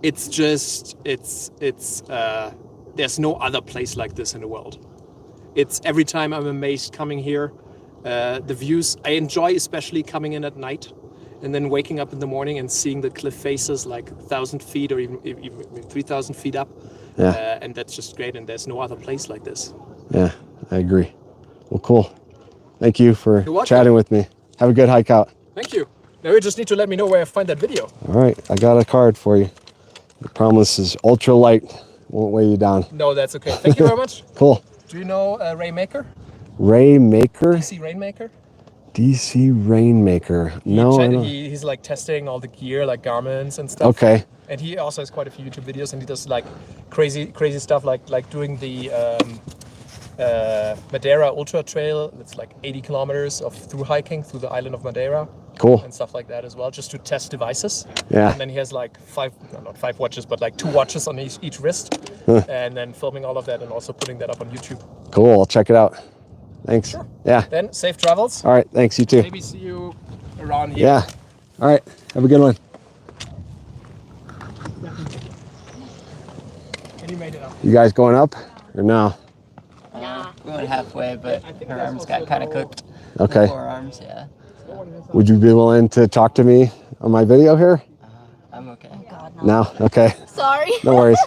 It's just there's no other place like this in the world. It's every time I'm amazed coming here. The views, I enjoy especially coming in at night and then waking up in the morning and seeing the cliff faces like 1,000 feet or even 3,000 feet up. Yeah. And that's just great, and there's no other place like this. Yeah, I agree. Well, cool. Thank you for You're welcome. chatting with me. Have a good hike out. Thank you. Now you just need to let me know where I find that video. All right, I got a card for you. The promise is ultra light. Won't weigh you down. No, that's okay. Thank you very much. Cool. Do you know Ray Maker? Ray Maker? DC Rainmaker? DC Rainmaker. No, I don't. He's like testing all the gear, like Garmin's and stuff. Okay. And he also has quite a few YouTube videos, and he does like crazy stuff, like doing the Madeira Ultra Trail. It's like 80 kilometers of through hiking through the island of Madeira. Cool. And stuff like that as well, just to test devices. Yeah. And then he has like not 5 watches, but like 2 watches on each wrist, and then filming all of that and also putting that up on YouTube. Cool. I'll check it out. Thanks. Sure. Yeah. Then safe travels. All right. Thanks. You too. Maybe see you around here. Yeah. All right. Have a good one. And you made it up. You guys going up or no? We went halfway, but her arms got kind of cooked. Okay. Forearms, yeah. Would you be willing to talk to me on my video here? I'm okay. Oh God, no. No? Okay. Sorry. No worries.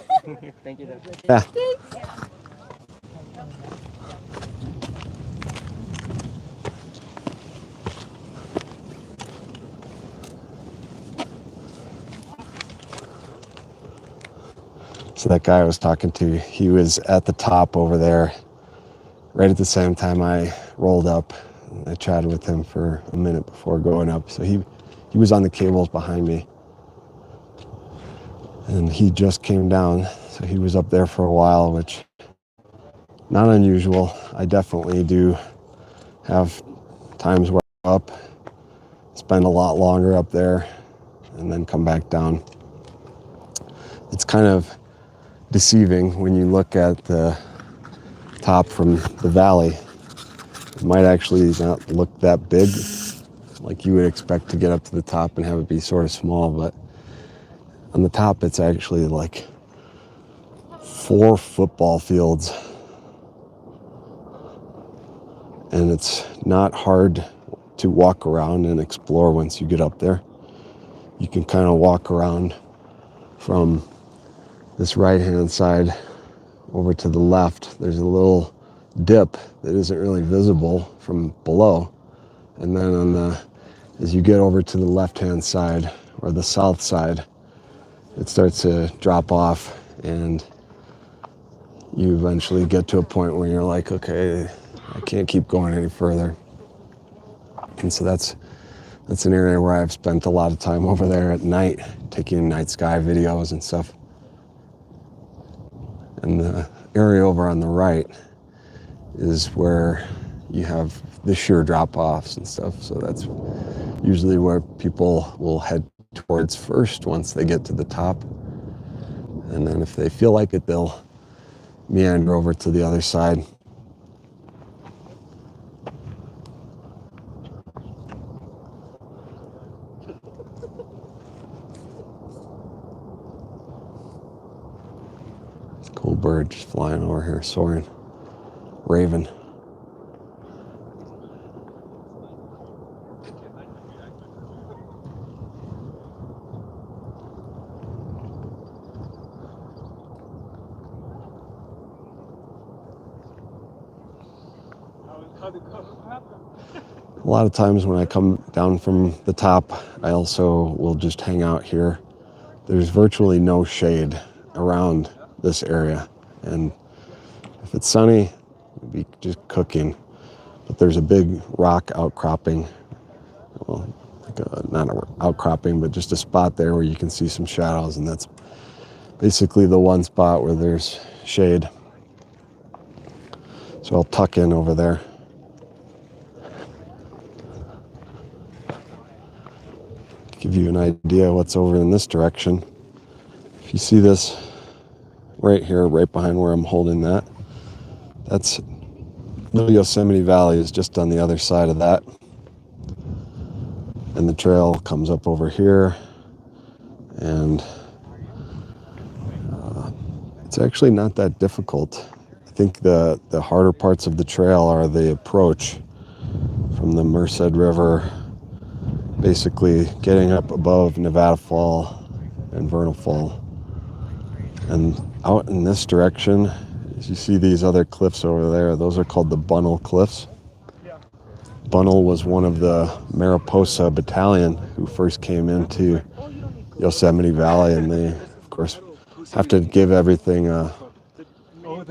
Thank you. Yeah. Thanks. So that guy I was talking to, he was at the top over there right at the same time I rolled up. I chatted with him for a minute before going up. So he was on the cables behind me. And he just came down, so he was up there for a while, which not unusual. I definitely do have times where I'm up, spend a lot longer up there, and then come back down. It's kind of deceiving when you look at the top from the valley. It might actually not look that big, like you would expect to get up to the top and have it be sort of small, but on the top it's actually like 4 football fields. And it's not hard to walk around and explore once you get up there. You can kind of walk around from this right-hand side over to the left. There's a little dip that isn't really visible from below. And then as you get over to the left-hand side or the south side, it starts to drop off, and you eventually get to a point where you're like, okay, I can't keep going any further. And so that's an area where I've spent a lot of time over there at night, taking night sky videos and stuff. And the area over on the right is where you have the sheer drop-offs and stuff. So that's usually where people will head towards first once they get to the top. And then if they feel like it, they'll meander over to the other side. Cool bird just flying over here, soaring. Raven. A lot of times when I come down from the top, I also will just hang out here. There's virtually no shade around this area, and if it's sunny, it'll be just cooking. But there's a big rock outcropping, well, like not an outcropping, but just a spot there where you can see some shadows, and that's basically the one spot where there's shade. So I'll tuck in over there. Give you an idea what's over in this direction. If you see this right here, right behind where I'm holding that, that's Little Yosemite Valley is just on the other side of that. And the trail comes up over here, and it's actually not that difficult. I think the harder parts of the trail are the approach from the Merced River, basically getting up above Nevada Fall and Vernal Fall. And out in this direction, as you see these other cliffs over there, those are called the Bunnell Cliffs. Bunnell was one of the Mariposa battalion who first came into Yosemite Valley, and they, of course, have to give everything a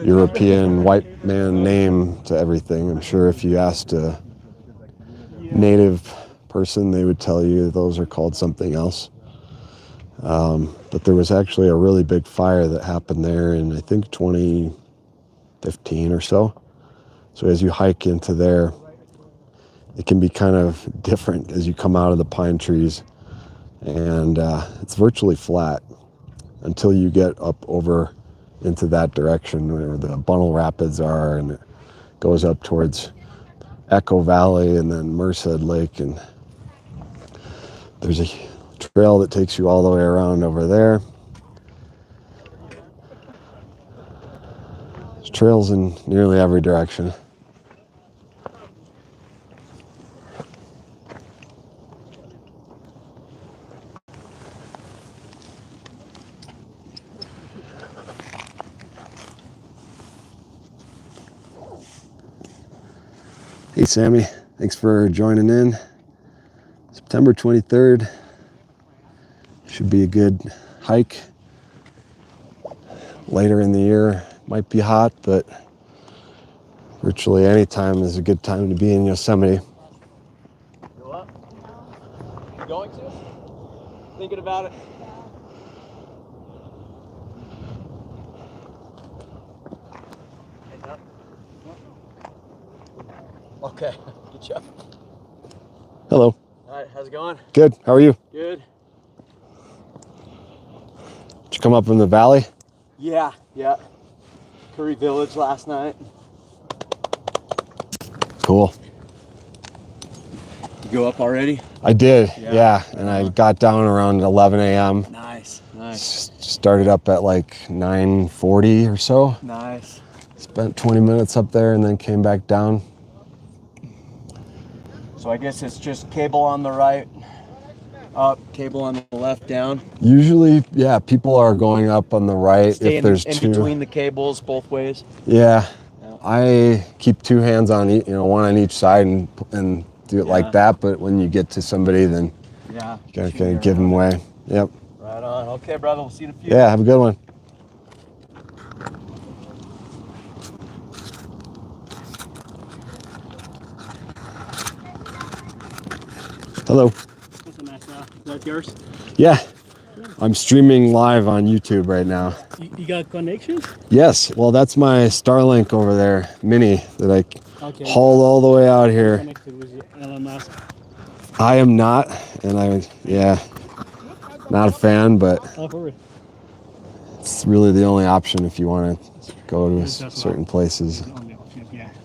European white man name to everything. I'm sure if you asked a native person, they would tell you those are called something else. But there was actually a really big fire that happened there in, I think, 2015 or so. So as you hike into there, it can be kind of different as you come out of the pine trees, and it's virtually flat until you get up over into that direction where the Bunnell Rapids are, and it goes up towards Echo Valley and then Merced Lake, and there's a trail that takes you all the way around over there. There's trails in nearly every direction. Hey Sammy, thanks for joining in. September 23rd should be a good hike. Later in the year might be hot, but virtually any time is a good time to be in Yosemite. Go up? You going to? Thinking about it? Okay, good job. Hello. All right, how's it going? Good. How are you? Good. Did you come up from the valley? Yeah. Curry Village last night. Cool. You go up already? I did, yeah. And I got down around 11 a.m. Nice. Started up at like 9:40 or so. Nice. Spent 20 minutes up there and then came back down. So I guess it's just cable on the right, up, cable on the left, down. Usually, yeah, people are going up on the right Stay if there's in two. between the cables both ways. Yeah. I keep two hands on each, one on each side and do it like that. But when you get to somebody, then you gotta give them way. Yep. Right on. Okay, brother. We'll see you in a few. Yeah. Have a good one. Hello. What's up, Max? Is that yours? Yeah. I'm streaming live on YouTube right now. You got connection? Yes. Well, that's my Starlink over there, mini, that I hauled all the way out here. Connected with Elon Musk. I am not, and not a fan, but it's really the only option if you want to go to certain places.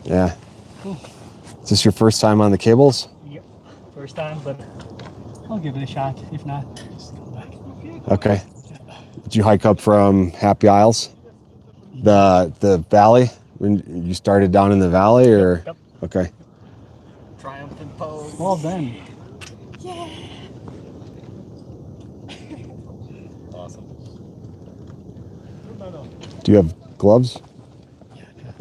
Yeah. Cool. Is this your first time on the cables? Yep. First time, but I'll give it a shot. If not, just go back. Okay. Did you hike up from Happy Isles? The valley? When you started down in the valley, or? Yep. Okay. Triumphant pose. Well done. Yeah. Awesome. Do you have gloves?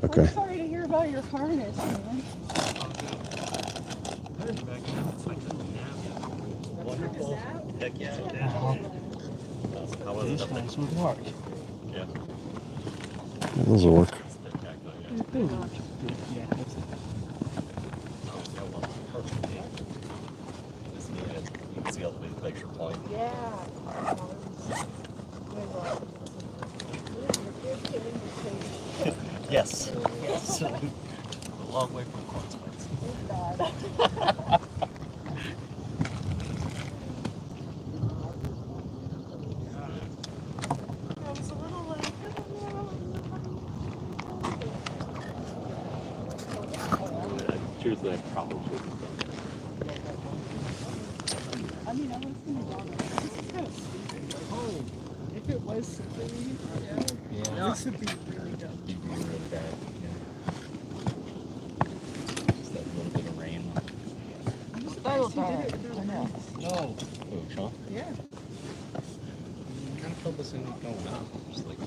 Okay. I'm sorry to hear about your harness, man. Wonderful. Heck yeah. How was it? This would work. Yeah. Those will work. Yeah, that's it. You can see all the big picture point. Yeah. Yes. Yes. A long way from corn spice. Truthfully, I probably should. I mean, I was thinking about it. This is kind of stupid. Oh, if it was something, this would be really dumb. It'd be really bad. Just that little bit of rain. That'll die. I know. Oh, Sean? Yeah. Kind of focusing on going up. Just like,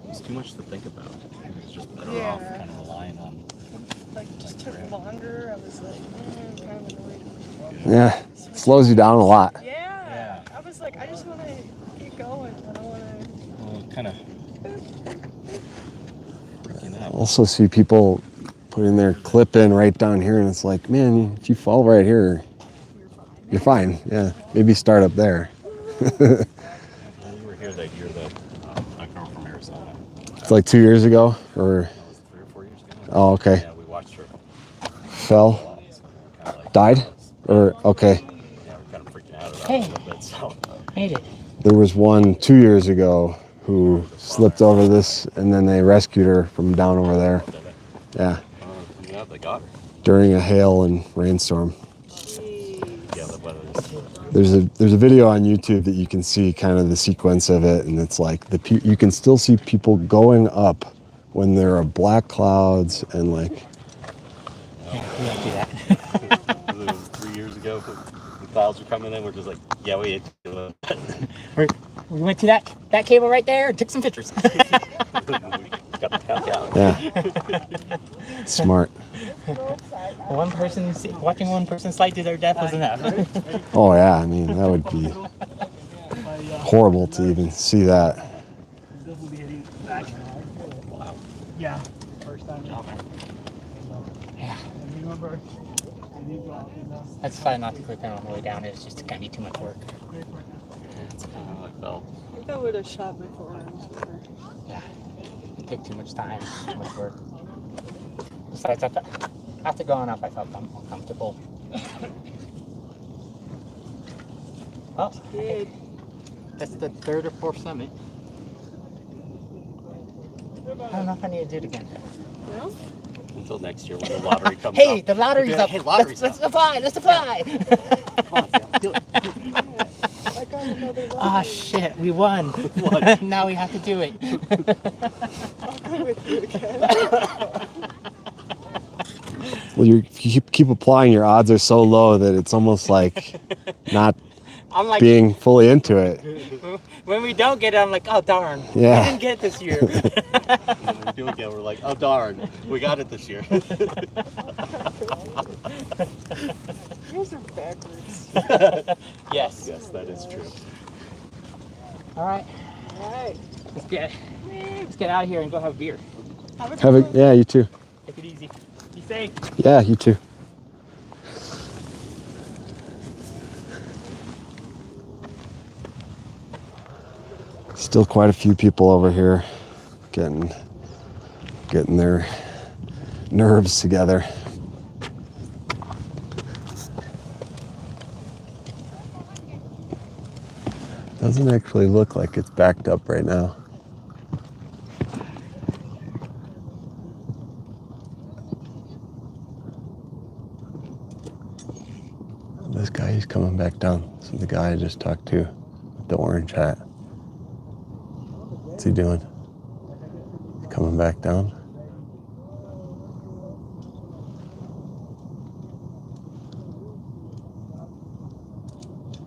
it's too much to think about. It's just better off kind of relying on. Like, just took longer. I was like, kind of annoyed. Yeah. Slows you down a lot. Yeah. I was like, I just want to keep going. I don't want to. Well, kind of freaking out. I also see people putting their clip in right down here, and it's like, man, if you fall right here, you're fine. Yeah. Maybe start up there. When you were here that year that I come from Arizona. It's like 2 years ago, or 3 or 4 years ago. Oh, okay. Yeah, we watched her. Fell? Died? Or okay. Yeah, we're kind of freaking out about it a little bit. So Made it. There was one 2 years ago who slipped over this, and then they rescued her from down over there. Yeah. Yeah, they got her. During a hail and rainstorm. Yeah, the weather is. There's a video on YouTube that you can see kind of the sequence of it, and it's like you can still see people going up when there are black clouds and like. Yeah, we don't do that. It was 3 years ago. The clouds were coming in. We're just like, yeah, we ate to We went to that cable right there and took some pictures. got the countdown. Yeah. Smart. Watching one person slide to their death was enough. Oh yeah, I mean that would be horrible to even see that. Definitely heading back. Wow. Yeah. First time. Yeah. I remember. That's fine not to click on the way down. It's just gonna be too much work. It's kind of like felt. I think I would have shot my forearms. Yeah. It took too much time, too much work. Besides, After going up, I felt more comfortable. Oh, Good. that's the third or fourth summit. I don't know if I need to do it again. No? Until next year when the lottery comes Hey, up. the lottery's up. Hey, lottery's let's up. apply. Let's apply. Come on, Sam, do it. I got another one. Ah, shit, we won. Now we have to do it. I'll come with you again. Well, you keep applying, your odds are so low that it's almost like not I'm like, being fully into it. when we don't get it, I'm like, oh darn, Yeah. we didn't get it this year. And when we do again, we're like, oh darn, we got it this year. Yours are backwards. Yes. Yes, that is true. All right, All right. let's get out of here and go have a beer. Yeah, you too. Take it easy. Be safe. Yeah, you too. Still quite a few people over here getting their nerves together. Doesn't actually look like it's backed up right now. This guy, he's coming back down. So the guy I just talked to with the orange hat. What's he doing? Coming back down?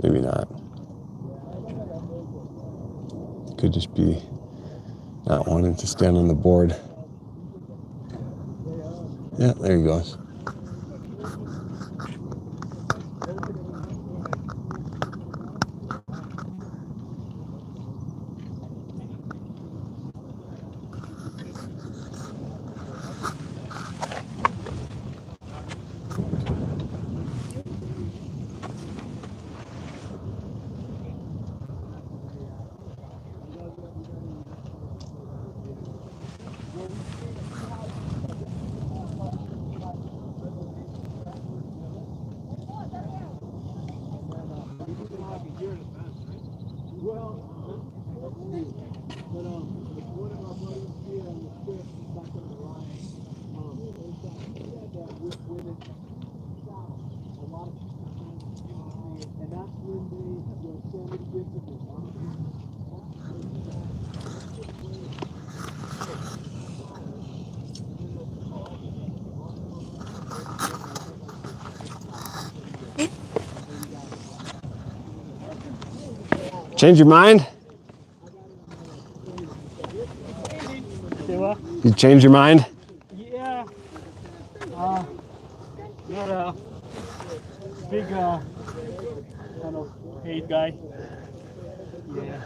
Maybe not. Could just be not wanting to stand on the board. Yeah, there he goes. Change your mind? You change your mind? Yeah. Not a big kind of hate guy. Yeah.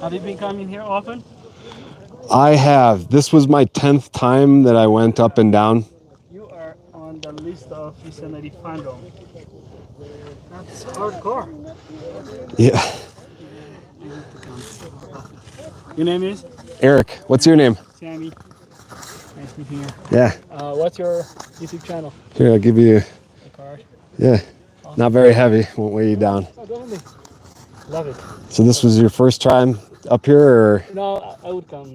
Have you been coming here often? I have. This was my 10th time that I went up and down. You are on the list of Yosemite fandom. That's hardcore. Yeah. Your name is? Eric, what's your name? Sammy. Nice meeting you. Yeah. What's your YouTube channel? Here, I'll give you. The card. Yeah. Not very heavy. Won't weigh you down. Oh, definitely. Love it. So this was your first time up here, or? No, I would come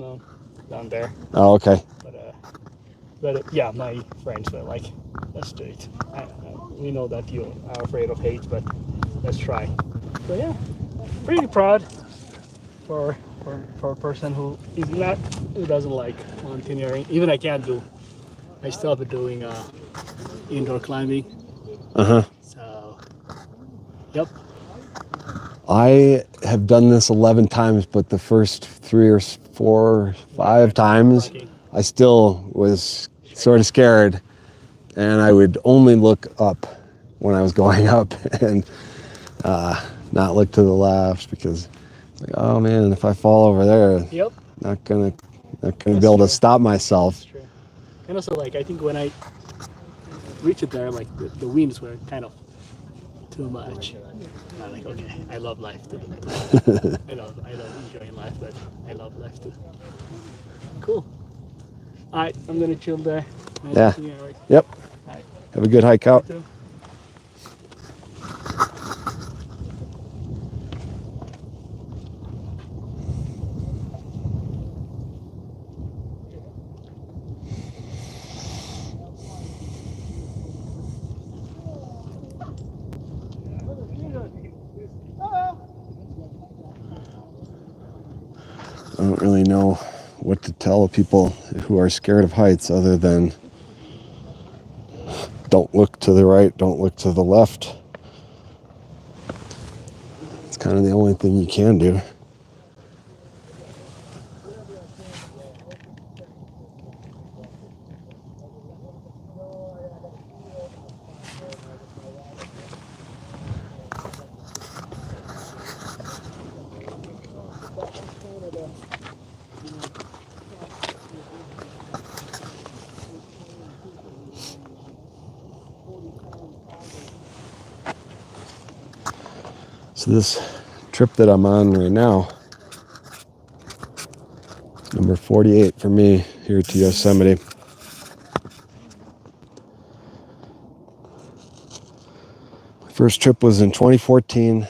down there. Oh, okay. But yeah, my friends were like, let's do it. We know that you are afraid of hate, but let's try. So yeah, pretty proud for a person who doesn't like mountaineering. Even I still have been doing indoor climbing. So, yep. I have done this 11 times, but the first 3 or 4, 5 times, I still was sort of scared, and I would only look up when I was going up and not look to the left, because like, oh man, if I fall over there, Yep. not gonna be able to stop myself. True. And also, like, I think when I reached it there, like the winds were kind of too much. I'm like, okay, I love life too. I love enjoying life, but I love life too. Cool. All right, I'm gonna chill there. Nice Yeah. seeing you, Eric. Yep. All right. Have a good hike out. You too. I don't really know what to tell people who are scared of heights other than don't look to the right, don't look to the left. It's kind of the only thing you can do. So this trip that I'm on right now, number 48 for me here to Yosemite. My first trip was in 2014.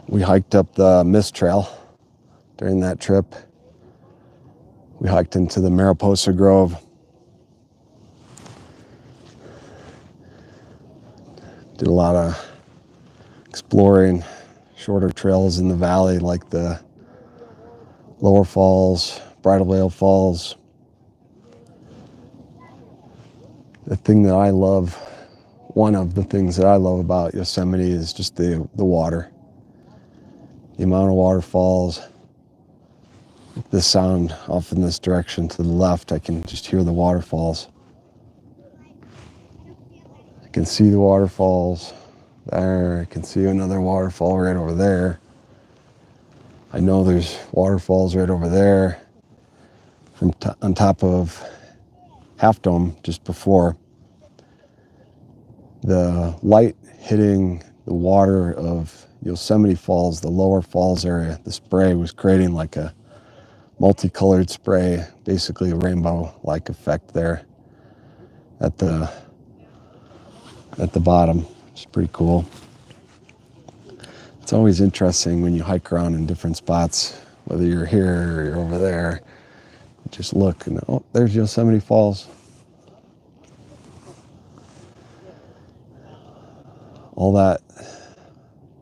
We hiked up the Mist Trail during that trip. We hiked into the Mariposa Grove. Did a lot of exploring shorter trails in the valley like the Lower Falls, Bridal Veil Falls. The thing that I love, one of the things that I love about Yosemite is just the water. The amount of waterfalls. The sound off in this direction to the left, I can just hear the waterfalls. I can see the waterfalls there. I can see another waterfall right over there. I know there's waterfalls right over there from on top of Half Dome just before. The light hitting the water of Yosemite Falls, the lower falls area, the spray was creating like a multicolored spray, basically a rainbow-like effect there at the bottom. It's pretty cool. It's always interesting when you hike around in different spots, whether you're here or you're over there. You just look and, oh, there's Yosemite Falls. All that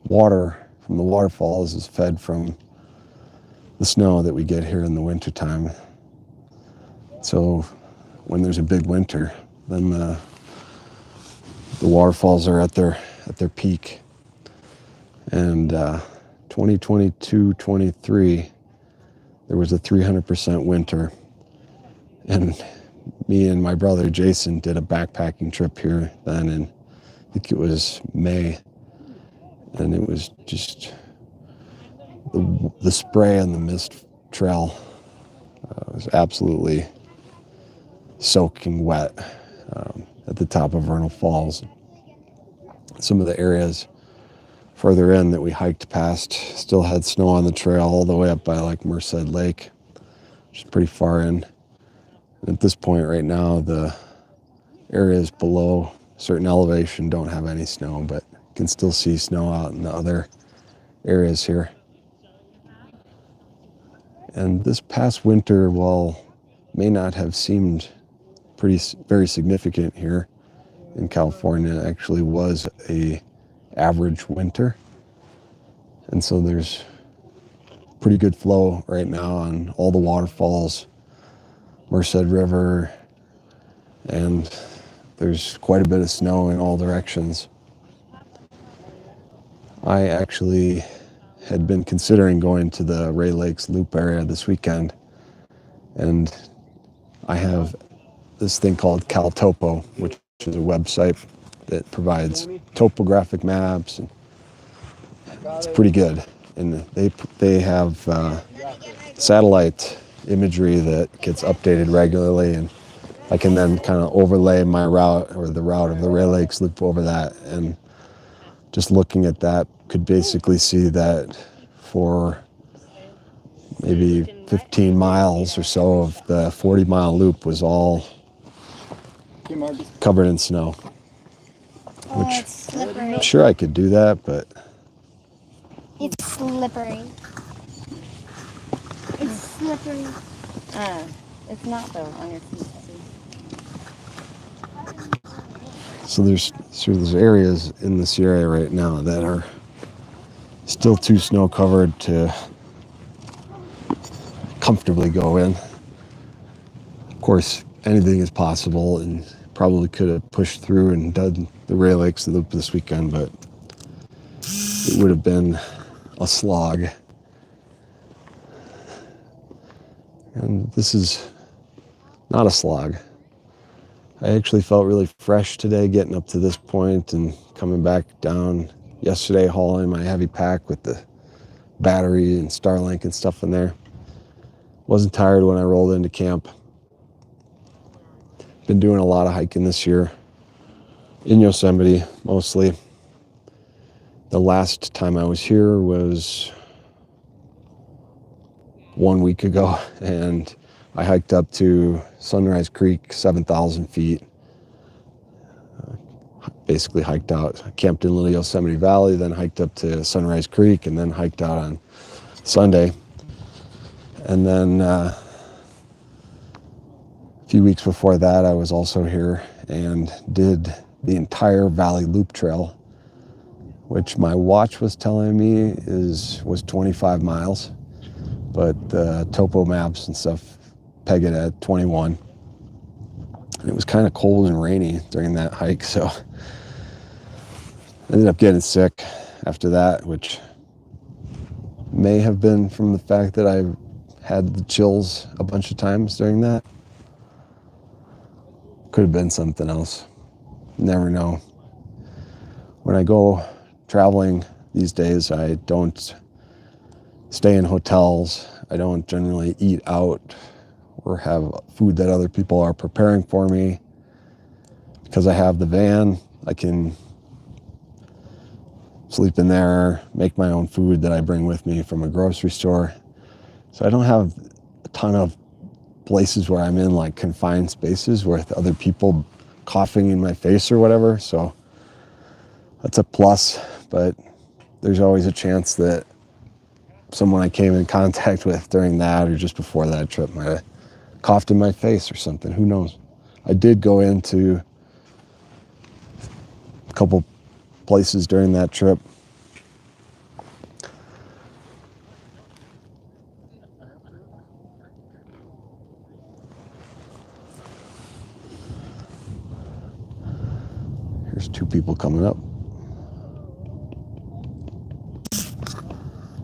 water from the waterfalls is fed from the snow that we get here in the wintertime. So when there's a big winter, then the waterfalls are at their peak. And 2022-23, there was a 300% winter. And me and my brother Jason did a backpacking trip here then, and I think it was May. And it was just the spray on the Mist Trail was absolutely soaking wet at the top of Vernal Falls. Some of the areas further in that we hiked past still had snow on the trail all the way up by like Merced Lake, which is pretty far in. And at this point right now, the areas below a certain elevation don't have any snow, but you can still see snow out in the other areas here. And this past winter, while may not have seemed very significant here in California, actually was a average winter. And so there's pretty good flow right now on all the waterfalls, Merced River, and there's quite a bit of snow in all directions. I actually had been considering going to the Ray Lakes Loop area this weekend, and I have this thing called CalTopo, which is a website that provides topographic maps, and it's pretty good. And they have satellite imagery that gets updated regularly, and I can then kind of overlay my route or the route of the Ray Lakes Loop over that, and just looking at that could basically see that for maybe 15 miles or so of the 40-mile loop was all covered in snow. Which it's slippery. I'm sure I could do that, but It's slippery. It's slippery. It's not though on your feet. so there's areas in this area right now that are still too snow covered to comfortably go in. Of course, anything is possible, and probably could have pushed through and done the Ray Lakes Loop this weekend, but it would have been a slog. And this is not a slog. I actually felt really fresh today getting up to this point and coming back down yesterday, hauling my heavy pack with the battery and Starlink and stuff in there. Wasn't tired when I rolled into camp. Been doing a lot of hiking this year in Yosemite mostly. The last time I was here was 1 week ago, and I hiked up to Sunrise Creek, 7,000 feet. Basically hiked out. I camped in Little Yosemite Valley, then hiked up to Sunrise Creek, and then hiked out on Sunday. And then a few weeks before that, I was also here and did the entire Valley Loop Trail, which my watch was telling me was 25 miles, but the topo maps and stuff peg it at 21. And it was kind of cold and rainy during that hike, so I ended up getting sick after that, which may have been from the fact that I had the chills a bunch of times during that. Could have been something else. Never know. When I go traveling these days, I don't stay in hotels. I don't generally eat out or have food that other people are preparing for me. Because I have the van, I can sleep in there, make my own food that I bring with me from a grocery store. So I don't have a ton of places where I'm in like confined spaces with other people coughing in my face or whatever. So that's a plus, but there's always a chance that someone I came in contact with during that or just before that trip might have coughed in my face or something. Who knows? I did go into a couple places during that trip. Here's two people coming up.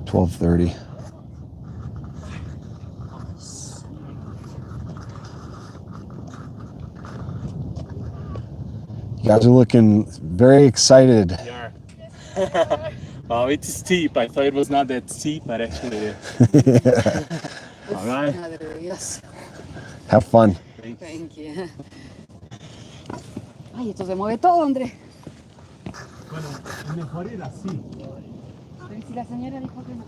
12:30. You guys are looking very excited. Yeah. Wow, it's steep. I thought it was not that steep, but actually. All right. Yes. Have fun. Thank you. Ay, esto se mueve todo, Andrés. Bueno, mejor ir así. Pero si la señora dijo que no.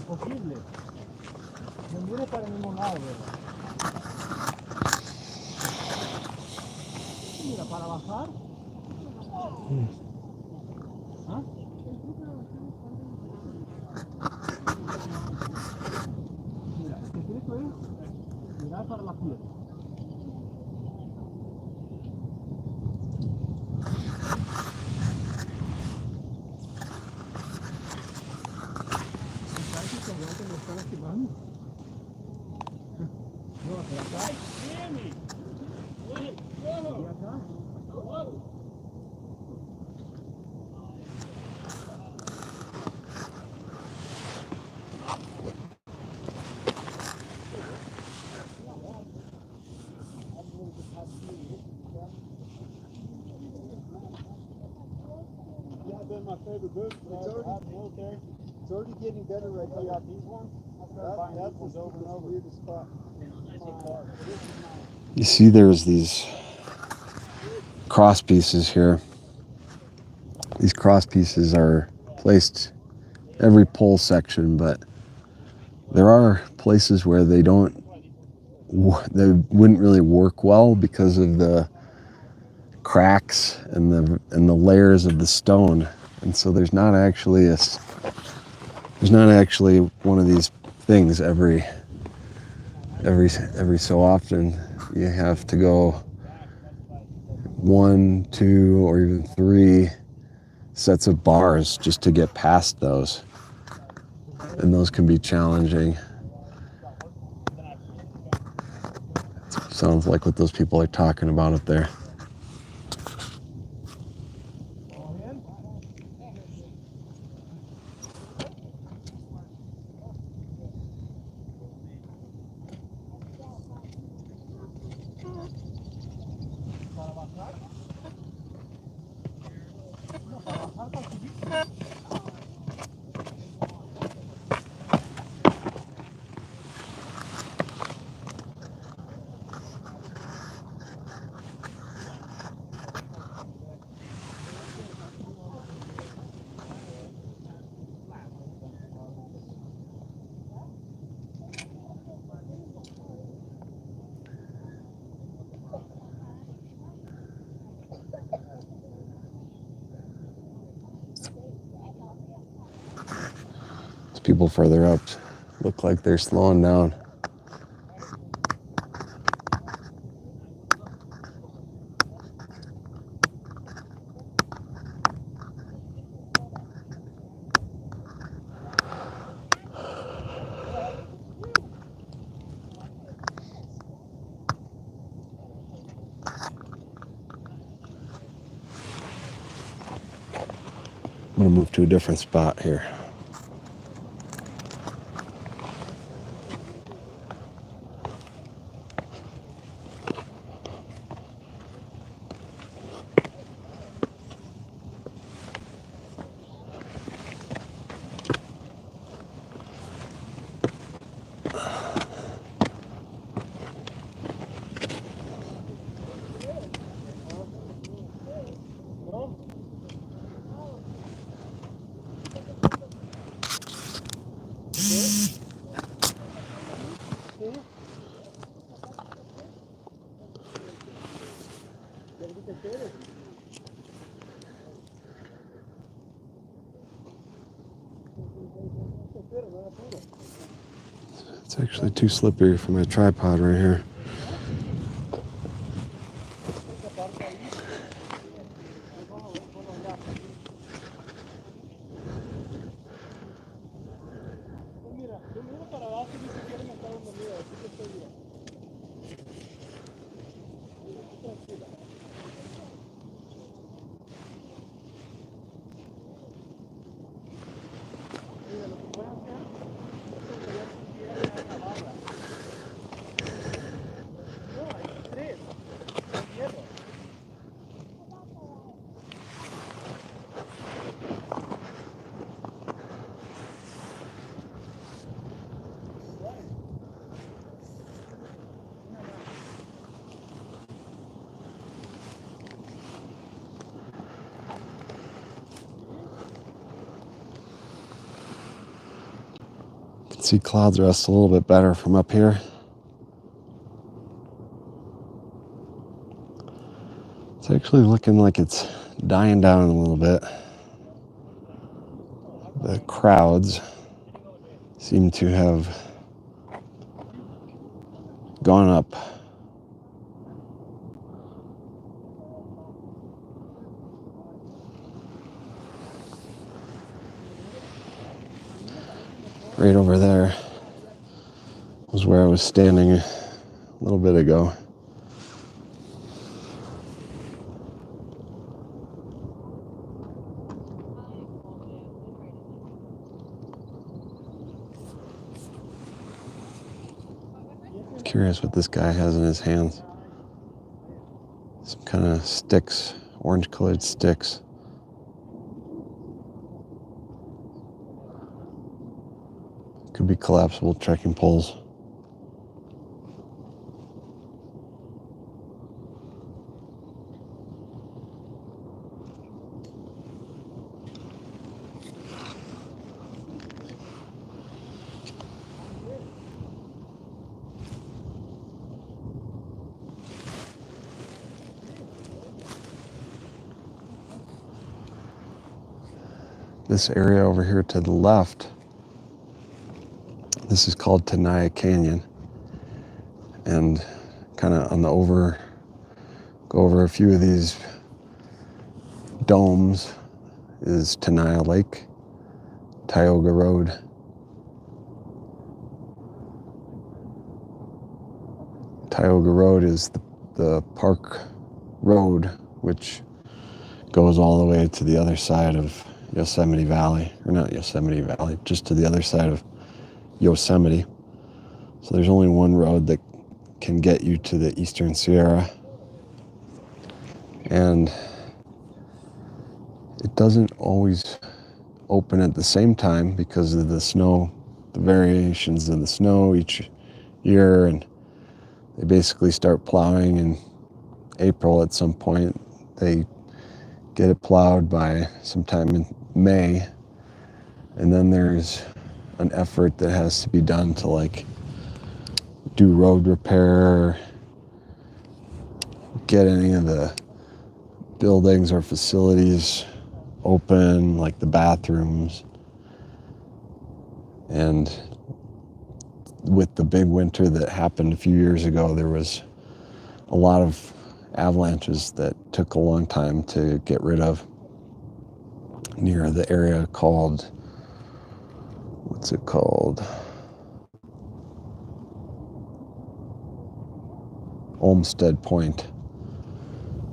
Posible. No mire para ningún lado, ¿verdad? Mira, para bajar. ¿Ah? Mira, el secreto es mirar para la piel. Lo están activando. No, pero acá. ¿Y acá? It's already getting better right there. That's the weirdest spot. You see there's these cross pieces here. These cross pieces are placed every pole section, but there are places where they wouldn't really work well because of the cracks and the layers of the stone. And so there's not actually one of these things every so often. You have to go 1, 2, or even 3 sets of bars just to get past those. And those can be challenging. Sounds like what those people are talking about up there. People further up look like they're slowing down. I'm gonna move to a different spot here. It's actually too slippery for my tripod right here. See clouds rest a little bit better from up here. It's actually looking like it's dying down a little bit. The crowds seem to have gone up. Right over there was where I was standing a little bit ago. Curious what this guy has in his hands. Some kind of sticks, orange colored sticks. Could be collapsible trekking poles. This area over here to the left, this is called Tenaya Canyon. And kind of on the go over a few of these domes is Tenaya Lake, Tioga Road. Tioga Road is the park road, which goes all the way to the other side of Yosemite Valley, or not Yosemite Valley, just to the other side of Yosemite. So there's only one road that can get you to the Eastern Sierra. And it doesn't always open at the same time because of the snow, the variations in the snow each year. And they basically start plowing in April at some point. They get it plowed by sometime in May. And then there's an effort that has to be done to like do road repair, get any of the buildings or facilities open, like the bathrooms. And with the big winter that happened a few years ago, there was a lot of avalanches that took a long time to get rid of near the area called, what's it called? Olmsted Point,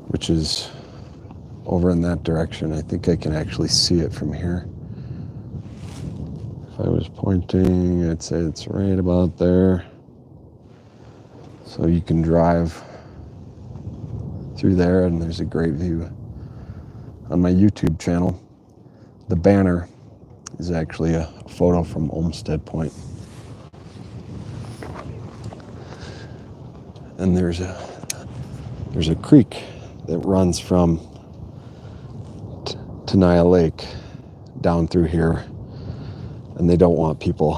which is over in that direction. I think I can actually see it from here. If I was pointing, I'd say it's right about there. So you can drive through there, and there's a great view. On my YouTube channel, the banner is actually a photo from Olmsted Point. And there's a creek that runs from Tenaya Lake down through here, and they don't want people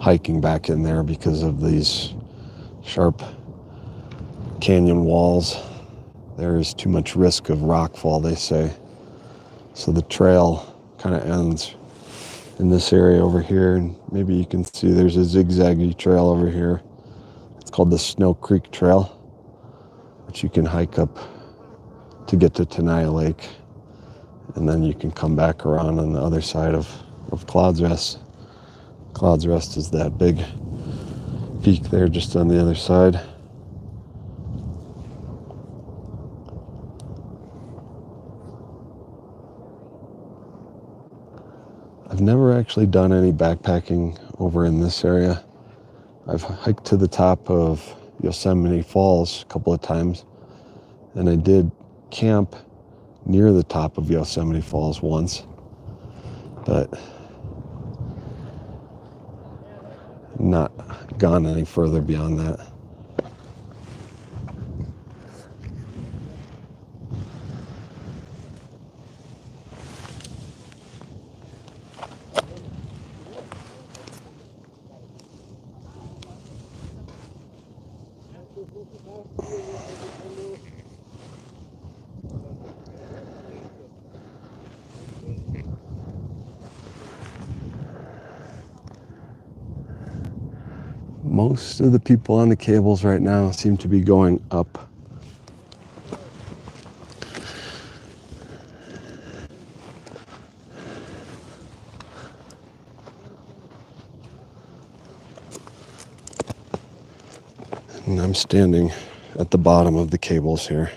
hiking back in there because of these sharp canyon walls. There is too much risk of rockfall, they say. So the trail kind of ends in this area over here, and maybe you can see there's a zigzaggy trail over here. It's called the Snow Creek Trail, which you can hike up to get to Tenaya Lake. And then you can come back around on the other side of Clouds Rest. Clouds Rest is that big peak there just on the other side. I've never actually done any backpacking over in this area. I've hiked to the top of Yosemite Falls a couple of times, and I did camp near the top of Yosemite Falls once, but not gone any further beyond that. Most of the people on the cables right now seem to be going up. And I'm standing at the bottom of the cables here.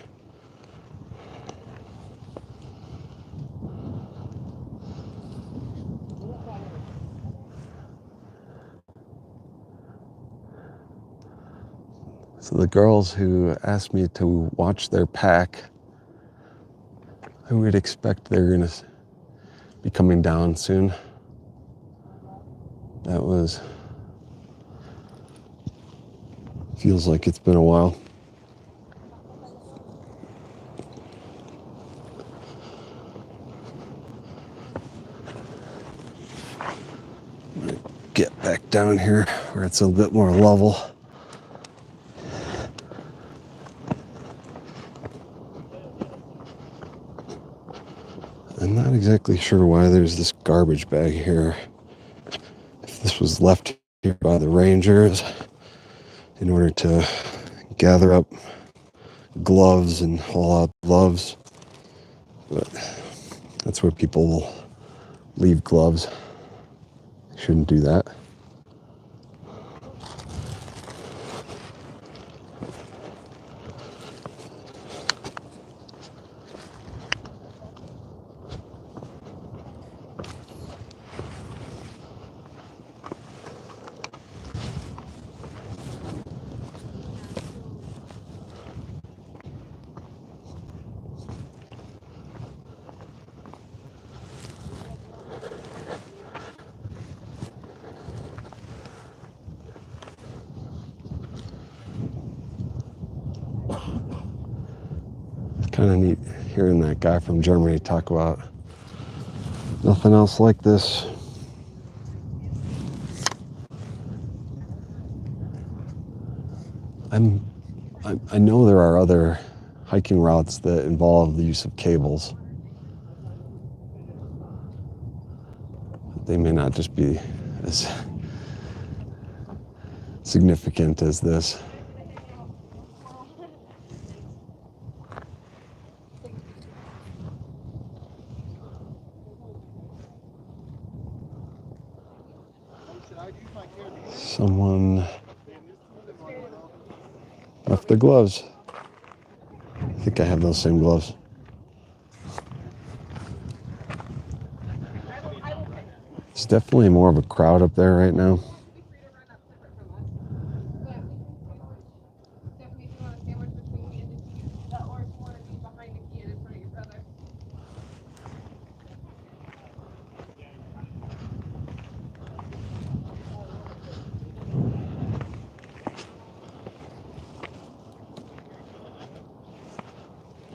So the girls who asked me to watch their pack, I would expect they're going to be coming down soon. That was, feels like it's been a while. I'm gonna get back down here where it's a bit more level. I'm not exactly sure why there's this garbage bag here. If this was left here by the rangers in order to gather up gloves and haul out gloves, but that's where people will leave gloves. Shouldn't do that. Kind of neat hearing that guy from Germany talk about nothing else like this. I know there are other hiking routes that involve the use of cables. They may not just be as significant as this. Someone left their gloves. I think I have those same gloves. It's definitely more of a crowd up there right now.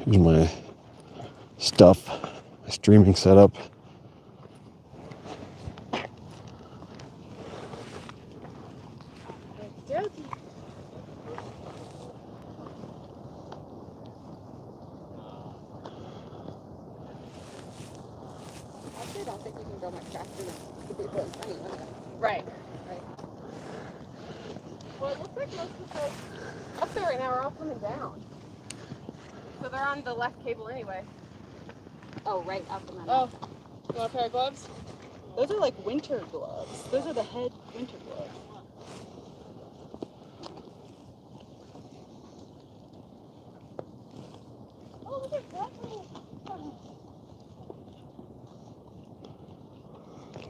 Here's my stuff, my streaming setup. Right. Well, it looks like most of the folks up there right now are all coming down. So they're on the left cable anyway. Oh, right up the middle. Oh, you want a pair of gloves? Those are like winter gloves. Those are the head winter gloves. Oh, look at that.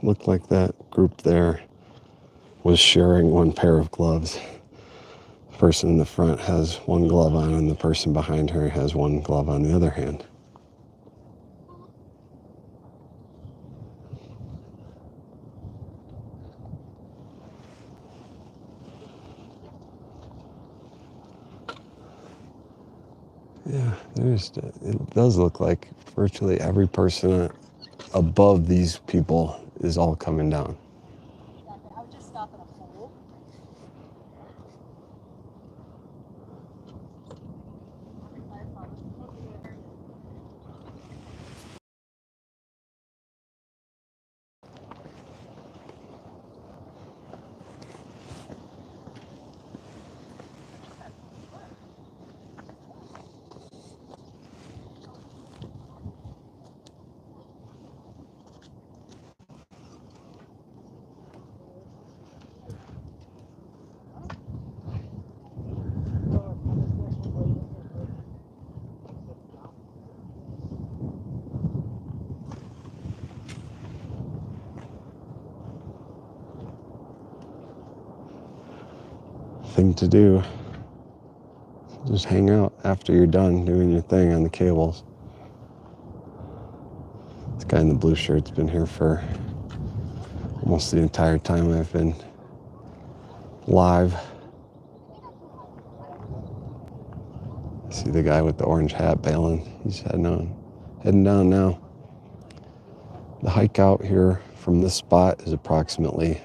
Looked like that group there was sharing one pair of gloves. The person in the front has one glove on and the person behind her has one glove on the other hand. Yeah, it does look like virtually every person above these people is all coming down. I would just stop at a hole. Thing to do. Just hang out after you're done doing your thing on the cables. This guy in the blue shirt's been here for almost the entire time I've been live. See the guy with the orange hat bailing. He's heading down now. The hike out here from this spot is approximately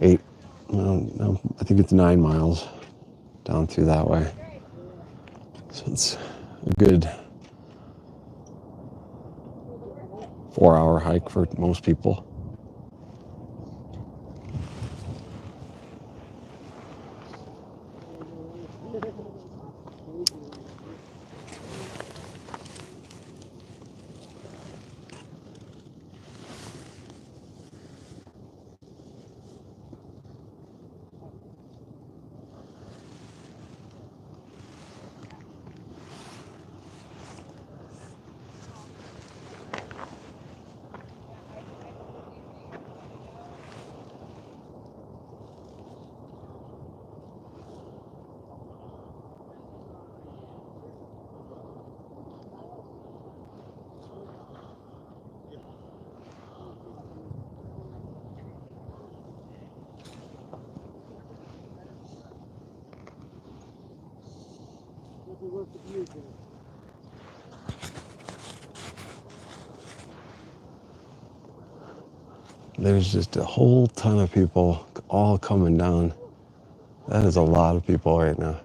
8, no, I think it's 9 miles down through that way. So it's a good 4-hour hike for most people. There's just a whole ton of people all coming down. That is a lot of people right now.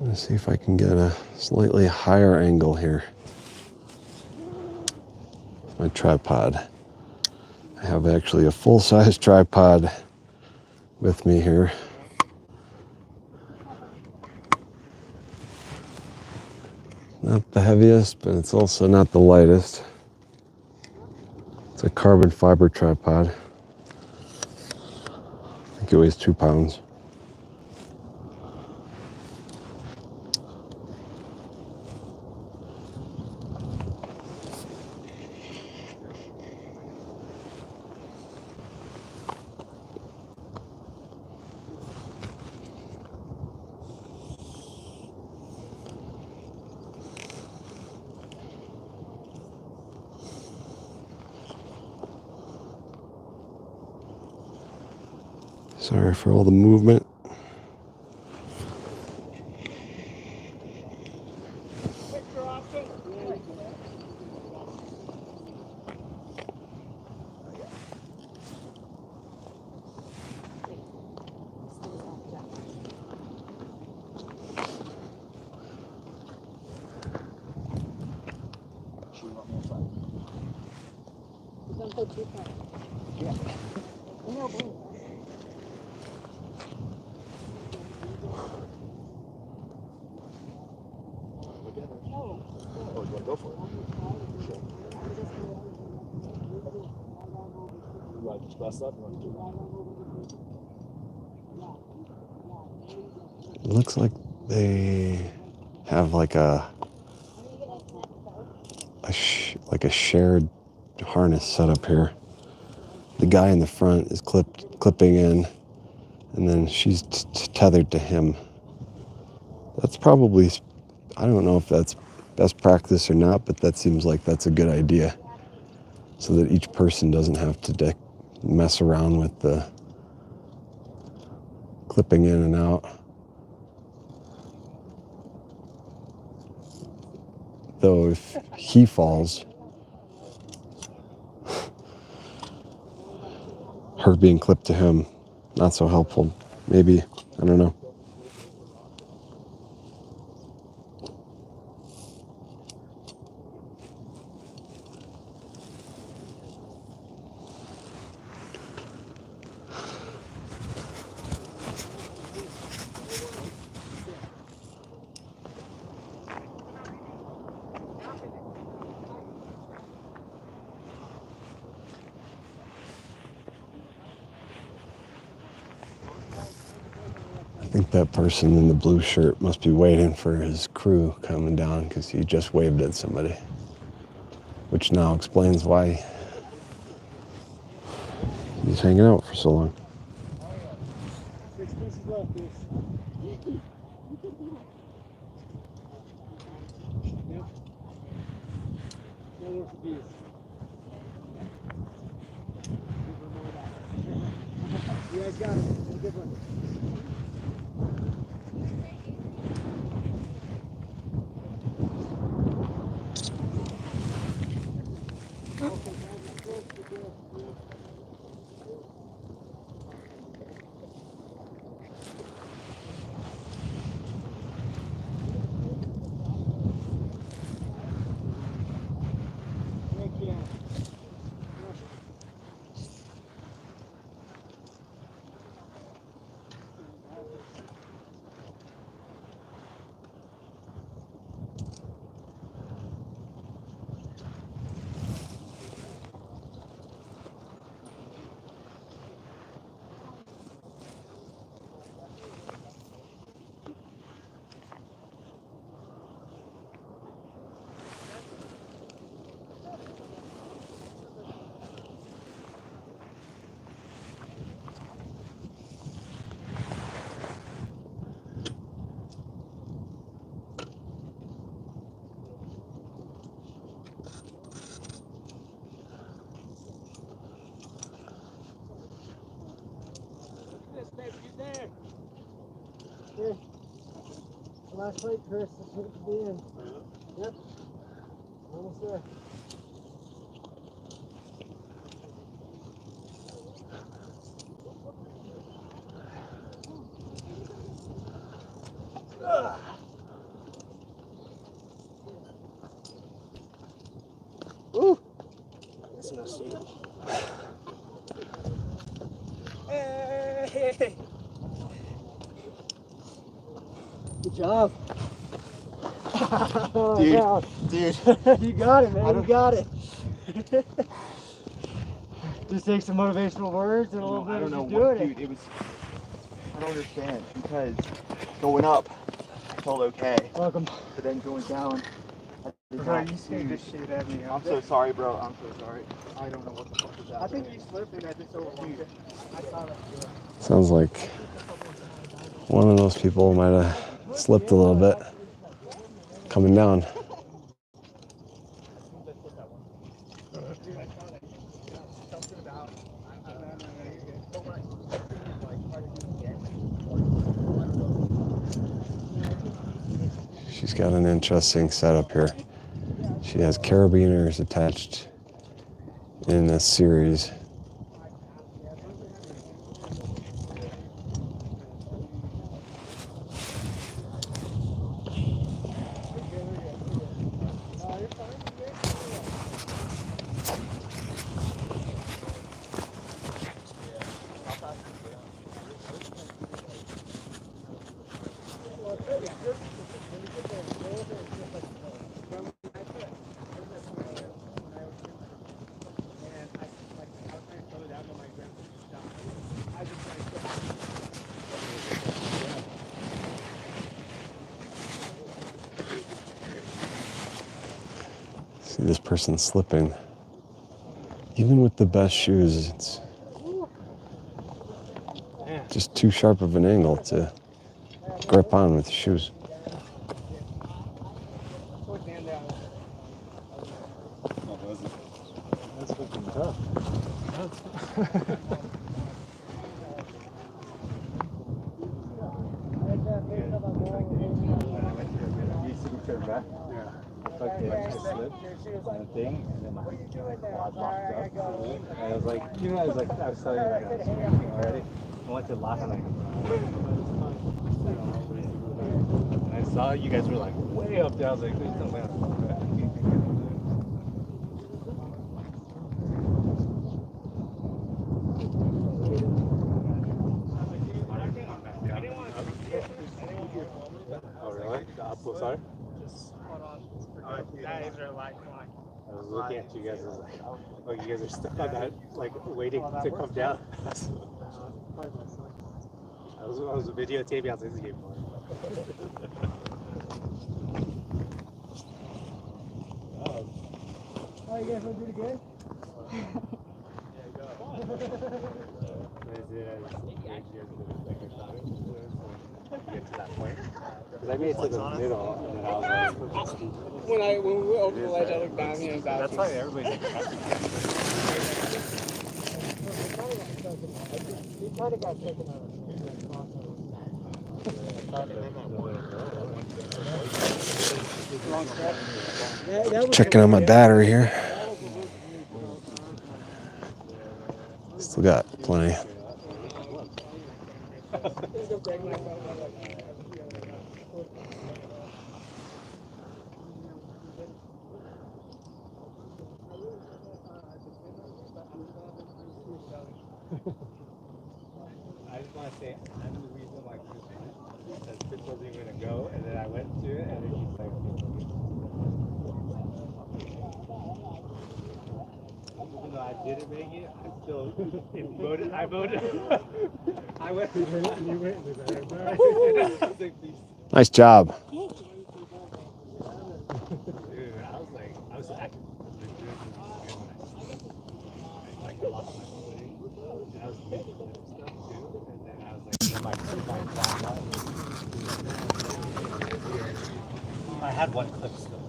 Let's see if I can get a slightly higher angle here. My tripod. I have actually a full-size tripod with me here. Not the heaviest, but it's also not the lightest. It's a carbon fiber tripod. I think it weighs 2 pounds. Sorry for all the movement. Go for it. Sure. You want to express that? You want to do It looks like they have like a shared harness set up here. The guy in the front is clipping in, and then she's tethered to him. That's probably, I don't know if that's best practice or not, but that seems like that's a good idea, so that each person doesn't have to mess around with the clipping in and out. Though if he falls, her being clipped to him, not so helpful. Maybe, I don't know. I think that person in the blue shirt must be waiting for his crew coming down, because he just waved at somebody. which now explains why he's hanging out for so long. 6 pieces left, please. Yep. One more piece. You guys got it. Have a good one. Here. Last plate, Chris. Let's put it to the end. Yep. Almost there. Woo! That's enough shit. Hey! Good job. Dude. You got it, man. You got it. Just take some motivational words and a little bit of just doing it. Dude, it was. I don't understand because going up, I felt okay. Welcome. But then going down, Bro, you scared the shit out of me. I'm so sorry, bro. I'm so sorry. I don't know what the fuck was that. I think you slipped and I just overlooked it. I saw that. Sounds like one of those people might have slipped a little bit coming down. She's got an interesting setup here. She has carabiners attached in this series. See this person slipping. Even with the best shoes, it's just too sharp of an angle to grip on with the shoes. That's fucking tough. Like they just slipped on the thing, and then my quad locked up. And I was like, you know, I was telling you like I was smoking already. I went to lock on like, and I saw you guys were like way up there. I was like, there's no way I'm going back. Oh really? The apple cider? That is real life. I was looking at you guys, I was like, oh, you guys are stuck on that, like, waiting to come down. I was videotaping on this game. Oh, you guys want to do it again? Get to that point. Because I made it to the middle, and then I was like, When we were over the ledge, I looked down here and that's why everybody's like, we kind of got taken out. Checking on my battery here. Still got plenty. I just want to say, I'm the reason why Chris went. Because Chris wasn't even going to go, and then I went to it, and then he's like, even though I didn't make it, I still voted. I voted. I went. You went. Nice job. Dude, I was acting. Like I lost my footing, and I was making stuff too, and then I was like, I had one clip still,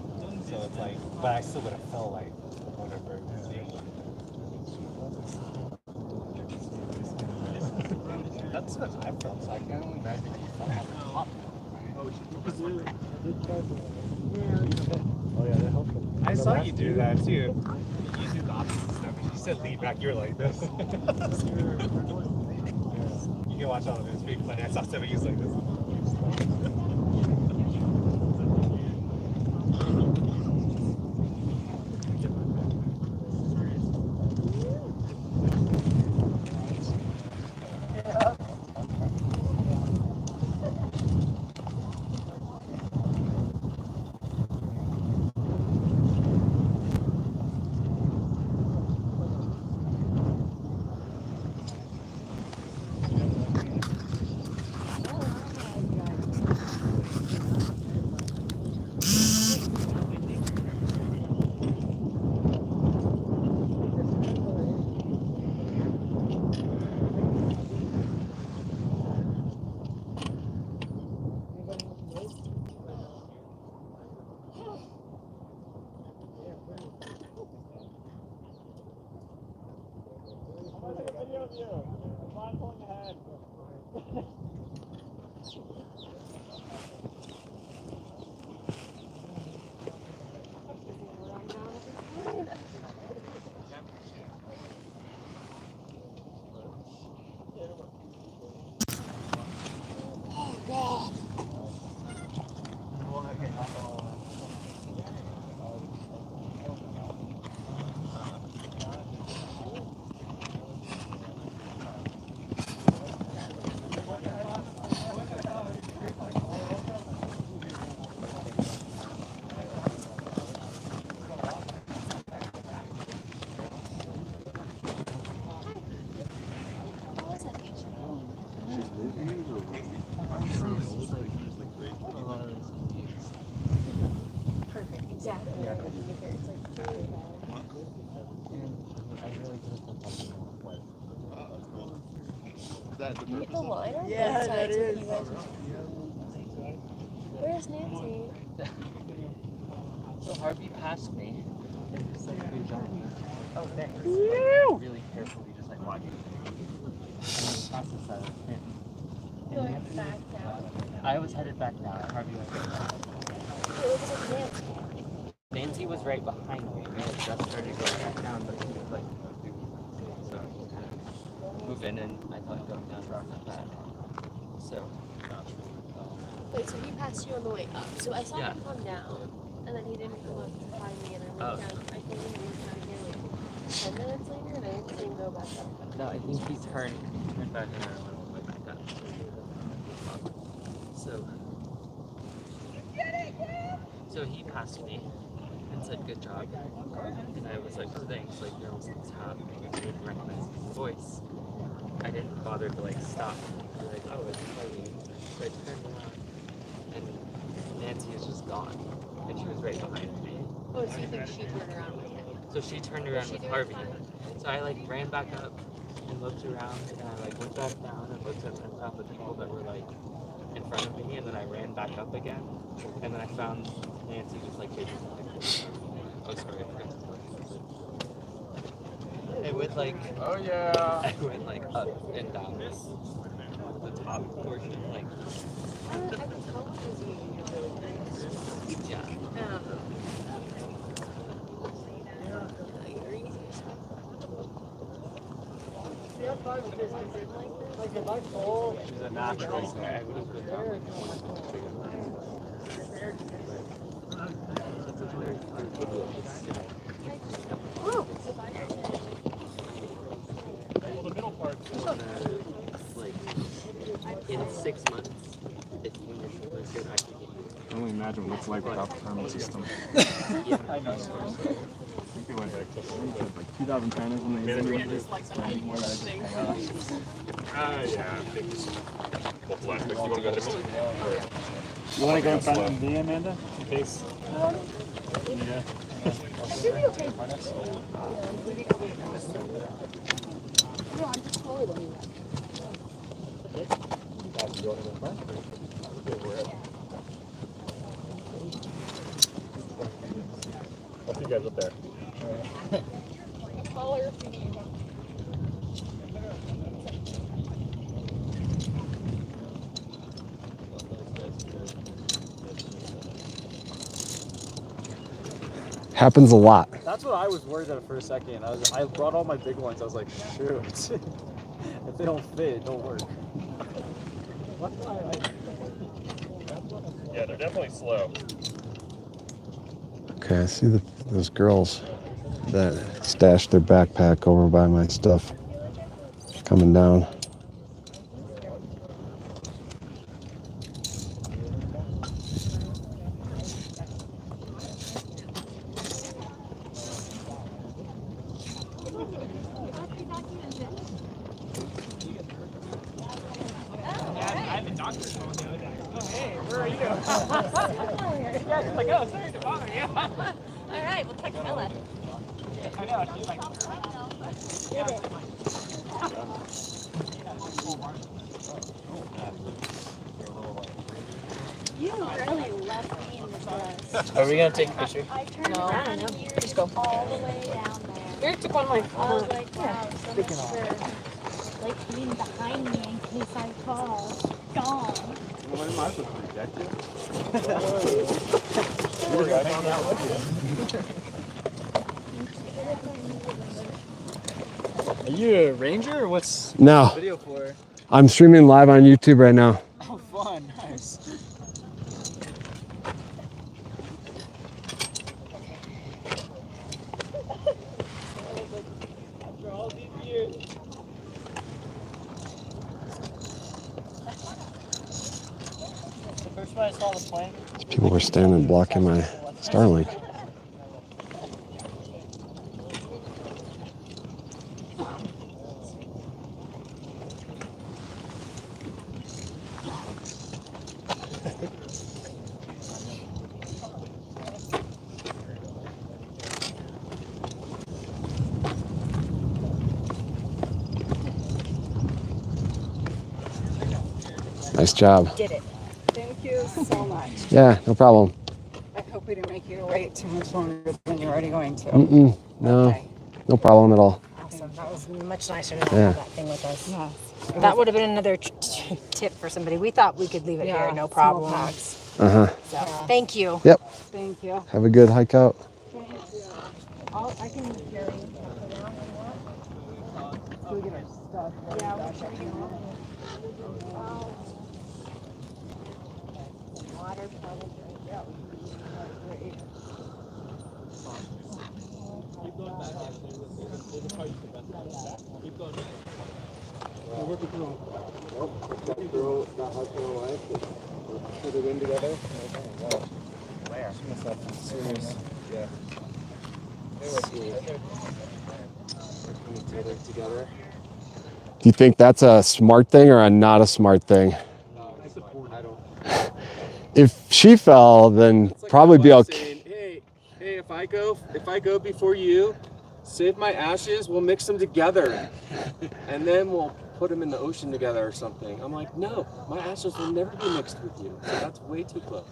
so it's like, but I still would have felt like whatever. That's what I felt. So I can only imagine you felt on the top. Oh yeah, that helped. I saw you do that too. You do the opposite stuff. You said lean back, you were like this. You can watch all of it. It's pretty funny. I saw somebody use like this. Perfect, exactly. Yeah. The line? Yeah, that is. Where's Nancy? So Harvey passed me. It's like good job. Oh, thanks. Really carefully, just like watching. Going back down. I was headed back down. Harvey was headed back. It looks like Nancy. Nancy was right behind me. We had just started going back down, but he was like, so moving, and I thought going down rock not bad. So. Wait, so he passed you on the way up. So I saw Yeah. him come down, and then he didn't come up to find me, and I went down. I think he went down here like 10 minutes later, and I didn't see him go back up. No, I think he turned back around a little bit like that. So he passed me and said, good job. And I was like, oh, thanks, like, you're almost top. I didn't recognize his voice. I didn't bother to, like, stop and be like, oh, it's Harvey. So I turned around, and Nancy was just gone. And she was right behind me. Oh, so you think she turned around with him? So she turned around with Harvey. So I like ran back up and looked around, and I like went back down and looked at and found the people that were like in front of me, and then I ran back up again, and then I found Nancy just like taking the picture. Oh, sorry, I forgot to tell you. It went like, oh yeah, I went like up and down the top portion, like. Yeah. She's a natural. Well, the middle part is like in 6 months, if when your shoulder's good, I can get you. I can only imagine what it's like without the thermal system. Yeah, I know. I think it was like 2010 is when they implemented it. More than I just hang out. Yeah, I think it's both last week. You want to go ahead and You want to go in front of me, Amanda? In case. Yeah. I should be okay. No, I'm just taller than you. I'll see you guys up there. Taller if you need. Happens a lot. That's what I was worried at for a second. I brought all my big ones. I was like, shoot. If they don't fit, it don't work. Yeah, they're definitely slow. Okay, I see those girls that stashed their backpack over by my stuff coming down. I'm a doctor's phone the other day. Oh, hey, where are you? Yeah, she's like, oh, sorry to bother you. All right, we'll check Ella. I know, she's like, You really left me in the dust. Are we gonna take a picture? I turned No, around no. and you Just go. all the way down there. Here, took one of my I was like, wow, so much for like being behind me in case I fall. Gone. Well, I might as well reject you. We're gonna hang out with Are you a ranger or what's No. the video for? I'm streaming live on YouTube right now. Oh, fun. Nice. after all these years. The first one I saw the plane. These people were standing blocking my Starlink. Nice job. Did it. Thank you so much. Yeah, no problem. I hope we didn't make you wait too much longer than you're already going to. Mm-mm, no, Okay. no problem at all. Awesome. That was much nicer to not Yeah. have that thing with us. Yes. That would have been another tip for somebody. We thought we could leave it here, no problem. Small packs. Uh-huh. So, thank you. Yep. Thank you. Have a good hike out. I can carry it around and what? Go get our stuff. Yeah, we'll check it out. Water probably. Yeah. Keep going back, actually. There's a part you can bend back. Keep going back. We're working through them. That girl, that husband and wife, that put it in together. Where? She must have some serious. Yeah. They were together. Do you think that's a smart thing or a not a smart thing? I support. I don't. If she fell, then probably be okay. Saying, hey, if I go before you, save my ashes, we'll mix them together. And then we'll put them in the ocean together or something. I'm like, no, my ashes will never be mixed with you. So that's way too close.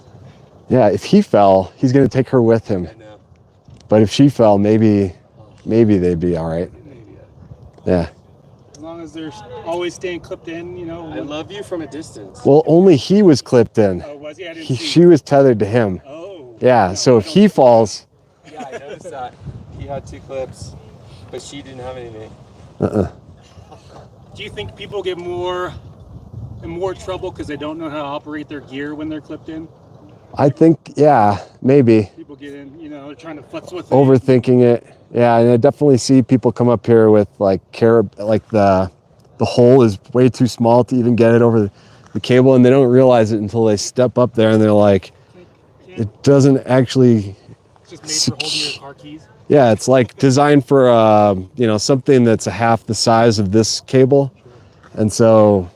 Yeah, if he fell, he's gonna take her with him. I know. But if she fell, maybe they'd be all right. Yeah. As long as they're always staying clipped in, you know. I love you from a distance. Well, only he was clipped in. Oh, was he? I didn't see. She was tethered to him. Oh. Yeah, so if he falls. Yeah, I noticed that. He had 2 clips, but she didn't have anything. Do you think people get in more trouble because they don't know how to operate their gear when they're clipped in? I think, yeah, maybe. People get in, you know, they're trying to futz with it. Overthinking it. Yeah, and I definitely see people come up here with like the hole is way too small to even get it over the cable, and they don't realize it until they step up there and they're like, it doesn't actually. It's just made for holding your car keys. Yeah, it's like designed for you know, something that's a half the size of this cable, and so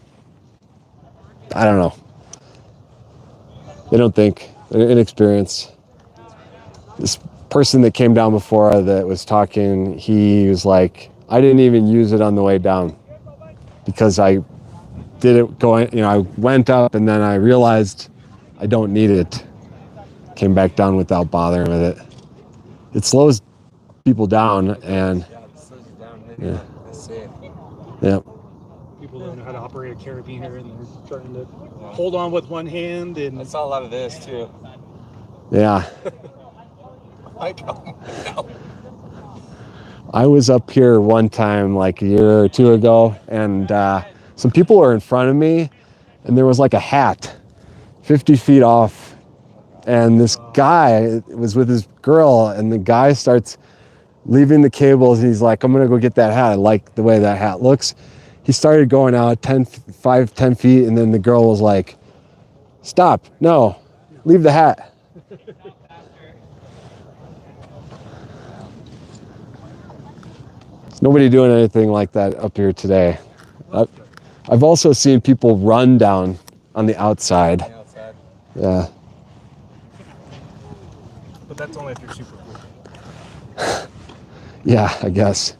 I don't know. They don't think. They're inexperienced. This person that came down before that was talking, he was like, I didn't even use it on the way down because I did it going, you know, I went up and then I realized I don't need it. Came back down without bothering with it. It slows people down and yeah. Yeah. People don't know how to operate a carabiner and they're trying to hold on with one hand, and I saw a lot of this too. Yeah. I was up here one time like a year or two ago, and some people were in front of me, and there was like a hat 50 feet off, and this guy was with his girl, and the guy starts leaving the cables, and he's like, I'm gonna go get that hat. I like the way that hat looks. He started going out 10 feet, and then the girl was like, stop, no, leave the hat. There's nobody doing anything like that up here today. I've also seen people run down on the outside. Yeah. But that's only if you're super cool. Yeah, I guess.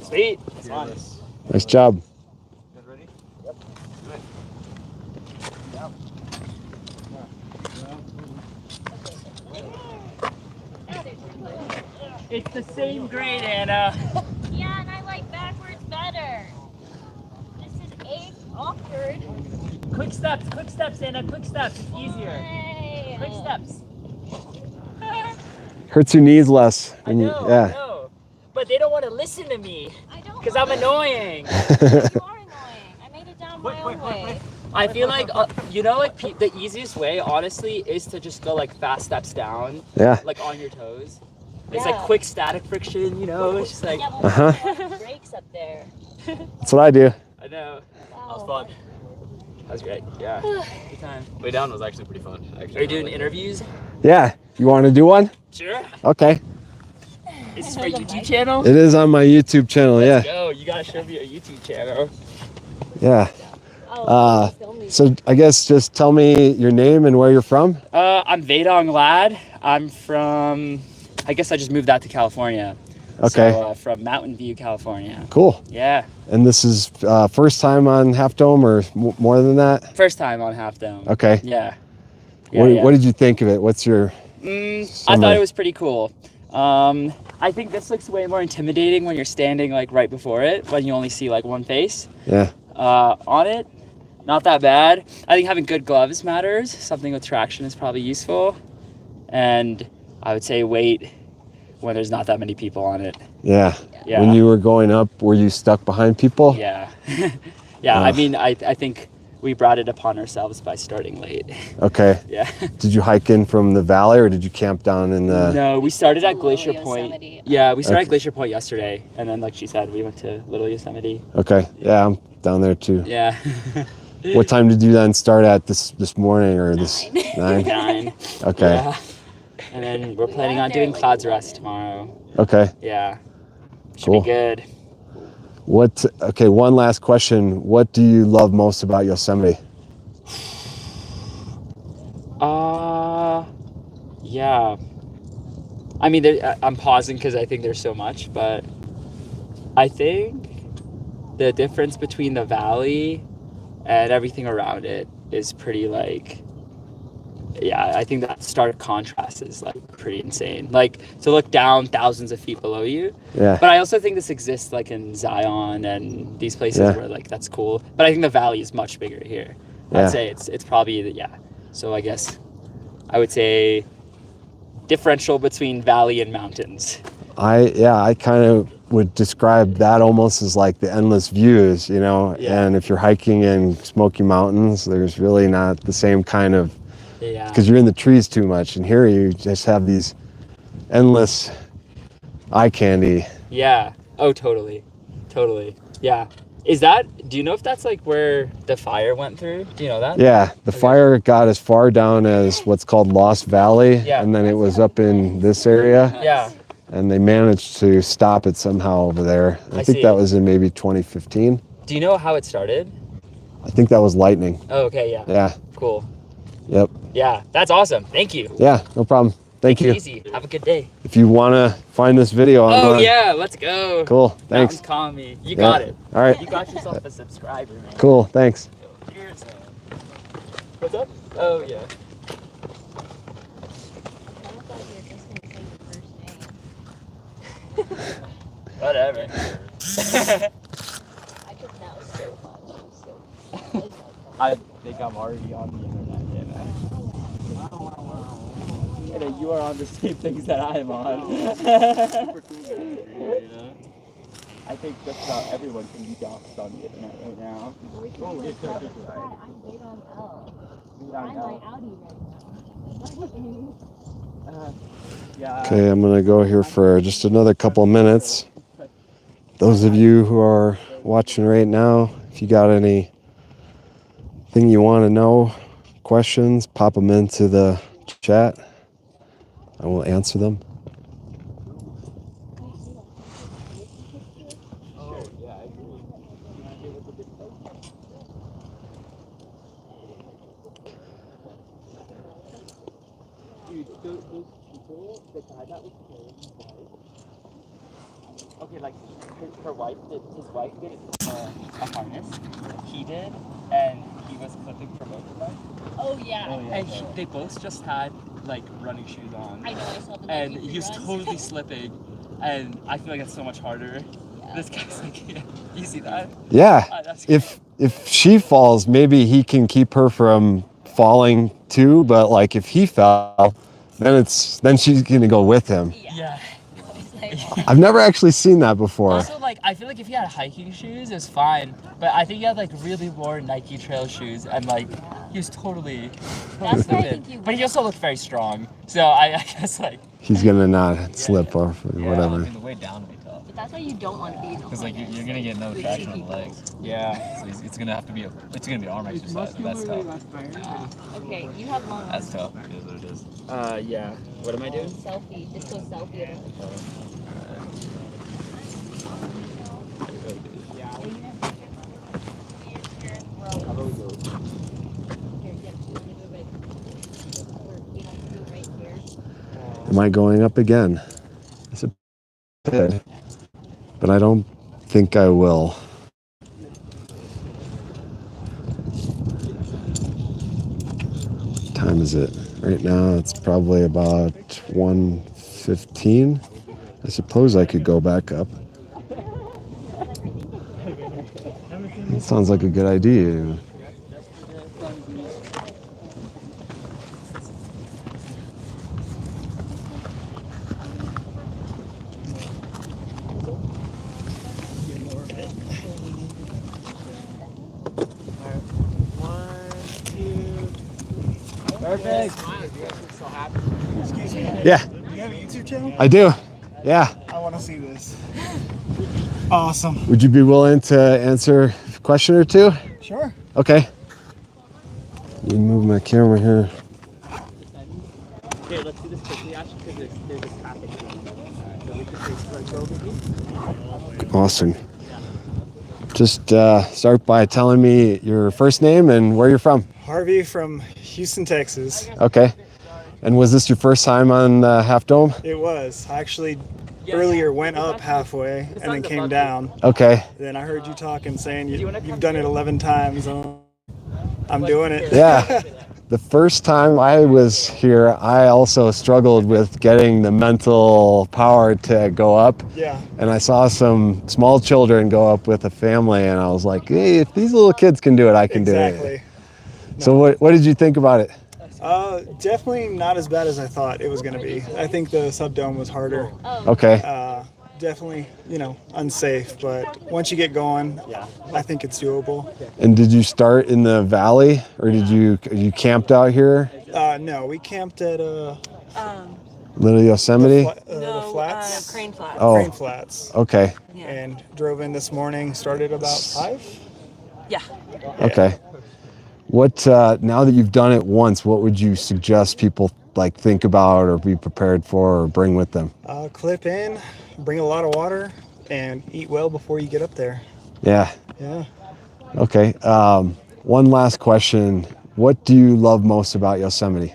Sweet. Nice job. It's the same grade, Anna. Yeah, and I like backwards better. This is 8 awkward. Quick steps, Anna, quick steps. It's easier. Yay. Quick steps. Hurts your knees less. I know, yeah. I know. But they don't want to listen to me. Because I'm annoying. You are annoying. I made it down my own way. I feel like, you know, like the easiest way, honestly, is to just go like fast steps down. Yeah. Like on your toes. It's like quick static friction, you know? It's just like. Brakes up there. That's what I do. I know. That was fun. That was great. Yeah. Good time. Way down was actually pretty fun. Actually, Are you doing interviews? Yeah. You want to do one? Sure. Okay. Is this for your YouTube channel? It is on my YouTube channel, Let's yeah. go. You gotta show me your YouTube channel. Yeah. So I guess just tell me your name and where you're from. I'm Vedong Lad. I'm from, I guess I just moved out to California. Okay. So, from Mountain View, California. Cool. Yeah. And this is first time on Half Dome or more than that? First time on Half Dome. Okay. Yeah. What did you think of it? What's your I thought it was pretty cool. I think this looks way more intimidating when you're standing like right before it, when you only see like one face. Yeah. On it, not that bad. I think having good gloves matters. Something with traction is probably useful. And I would say wait when there's not that many people on it. Yeah. Yeah. When you were going up, were you stuck behind people? Yeah. Yeah, I mean, I think we brought it upon ourselves by starting late. Okay. Yeah. Did you hike in from the valley or did you camp down in the... No, we started at Glacier Point. Yosemite. Yeah, we started Okay. at Glacier Point yesterday. And then, like she said, we went to Little Yosemite. Okay. Yeah, I'm down there too. Yeah. What time did you then start at this morning or this 9? 9. Okay. Yeah. And then we're planning on doing Clouds Rest tomorrow. Okay. Yeah. Should Cool. be good. Okay, one last question. What do you love most about Yosemite? Yeah. I mean, I'm pausing because I think there's so much, but I think the difference between the valley and everything around it is pretty like, yeah, I think that stark contrast is like pretty insane. Like to look down thousands of feet below you. Yeah. But I also think this exists like in Zion and these places Yeah. where like that's cool. But I think the valley is much bigger here. Yeah. I'd say it's probably yeah. So I guess I would say differential between valley and mountains. I kind of would describe that almost as like the endless views, you know. Yeah. And if you're hiking in Smoky Mountains, there's really not the same kind of, Yeah. because you're in the trees too much. And here you just have these endless eye candy. Yeah. Oh, totally. Totally. Yeah. Do you know if that's like where the fire went through? Do you know that? Yeah, the fire got as far down as what's called Lost Valley, Yeah. and then it was up in this area. Yeah. And they managed to stop it somehow over there. I think see. that was in maybe 2015. Do you know how it started? I think that was lightning. Oh, okay. Yeah. Yeah. Cool. Yep. Yeah. That's awesome. Thank you. Yeah, no problem. Thank Take you. it easy. Have a good day. If you want to find this video Oh, online. yeah. Let's go. Cool. Thanks. Mountains calling me. You Yeah. got it. All right. You got yourself a subscriber, man. Cool. Thanks. Cheers. What's up? Oh, yeah. Whatever. I think I'm already on the internet, you know. And you are on the same things that I am on. I think just about everyone can be doxxed on the internet right now. Yeah. Okay, I'm going to go here for just another couple minutes. Those of you who are watching right now, if you got anything you want to know, questions, pop them into the chat. I will answer them. Okay, like his wife did a harness. He did, and he was clipping for both of them. Oh yeah. And they both just had like running shoes on. I know, I saw the And Nike he was Free totally Runs. slipping, and I feel like it's so much harder. This guy's like, yeah, you see that? Yeah. That's If she falls, maybe he can keep her from falling too, but like if he fell, then she's going to go with him. Yeah. I've never actually seen that before. Also, like, I feel like if you had hiking shoes, it's fine. But I think you had, like, really worn Nike trail shoes. And, like, he was totally slipping. But he also looked very strong. So I guess, like... He's going to not slip or whatever. I mean, the way down will be tough. But that's why you don't want to be. Because like you're gonna get no traction on the legs. Yeah. So it's gonna have to be arm exercise. That's tough. Okay, you have long That's tough. It is what it is. Yeah. What am I doing? Selfie. Just go selfie. Am I going up again? I said, but I don't think I will. What time is it? Right now it's probably about 1:15. I suppose I could go back up. That sounds like a good idea. Perfect. Excuse me. Yeah. You have a YouTube channel? I do. Yeah. I want to see this. Awesome. Would you be willing to answer a question or two? Sure. Okay. Let me move my camera here. Okay, let's do this quickly actually because there's a traffic jam. So we can go over here. Awesome. Just start by telling me your first name and where you're from. Harvey from Houston, Texas. Okay. And was this your first time on Half Dome? It was. I actually earlier went up halfway and then came down. Okay. Then I heard you talking, saying you've done it 11 times. I'm doing it. Yeah. The first time I was here, I also struggled with getting the mental power to go up. Yeah. And I saw some small children go up with a family, and I was like, hey, if these little kids can do it, I can do it. Exactly. So what did you think about it? Definitely not as bad as I thought it was going to be. I think the subdome was harder. Okay. Definitely, unsafe, but once you get going, I think it's doable. And did you start in the valley, or did you camped out here? No, we camped at Little Yosemite? the flats. Crane Flats. Oh. Crane Flats. Okay. And drove in this morning. Started about 5. Yeah. Okay. What now that you've done it once, what would you suggest people think about or be prepared for or bring with them? Clip in, bring a lot of water, and eat well before you get up there. Yeah. Yeah. Okay. One last question. What do you love most about Yosemite?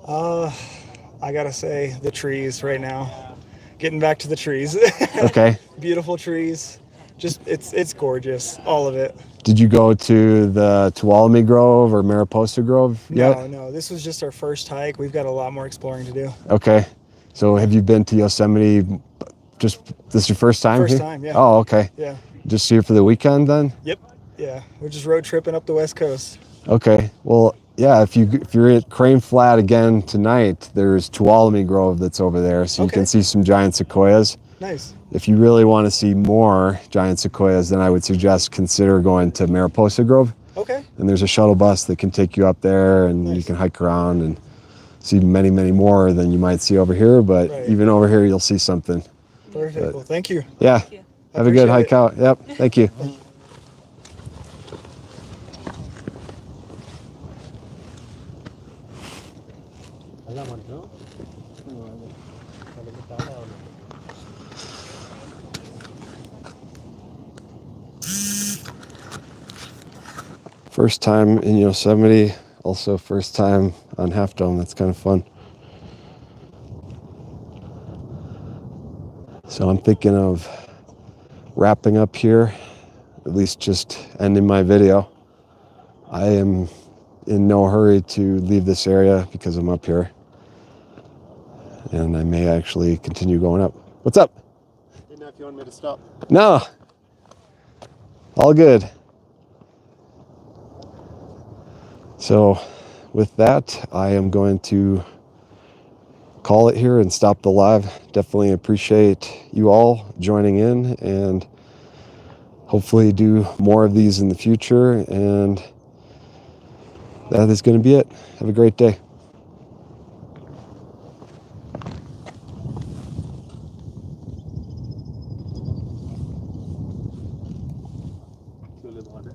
I gotta say the trees right now. Getting back to the trees. Okay. Beautiful trees. Just it's gorgeous, all of it. Did you go to the Tuolumne Grove or Mariposa Grove yet? No, this was just our first hike. We've got a lot more exploring to do. Okay. So have you been to Yosemite this is your first time First here? time, yeah. Oh, okay. Yeah. Just here for the weekend then? Yep. Yeah. We're just road tripping up the West Coast. Okay. Well, yeah, if you're at Crane Flat again tonight, there's Tuolumne Grove that's over there, so you can see some giant sequoias. Nice. If you really want to see more giant sequoias, then I would suggest consider going to Mariposa Grove. Okay. And there's a shuttle bus that can take you up there, and you can hike around and see many, many more than you might see over here. But even over here, you'll see something. Perfect. But, well, thank you. yeah. Have a good hike out. Yep. Thank you. First time in Yosemite, also first time on Half Dome. That's kind of fun. So I'm thinking of wrapping up here, at least just ending my video. I am in no hurry to leave this area because I'm up here. And I may actually continue going up. What's up? Didn't know if you wanted me to stop. No. All good. So with that, I am going to call it here and stop the live. Definitely appreciate you all joining in, and hopefully do more of these in the future. And that is going to be it. Have a great day. A little under.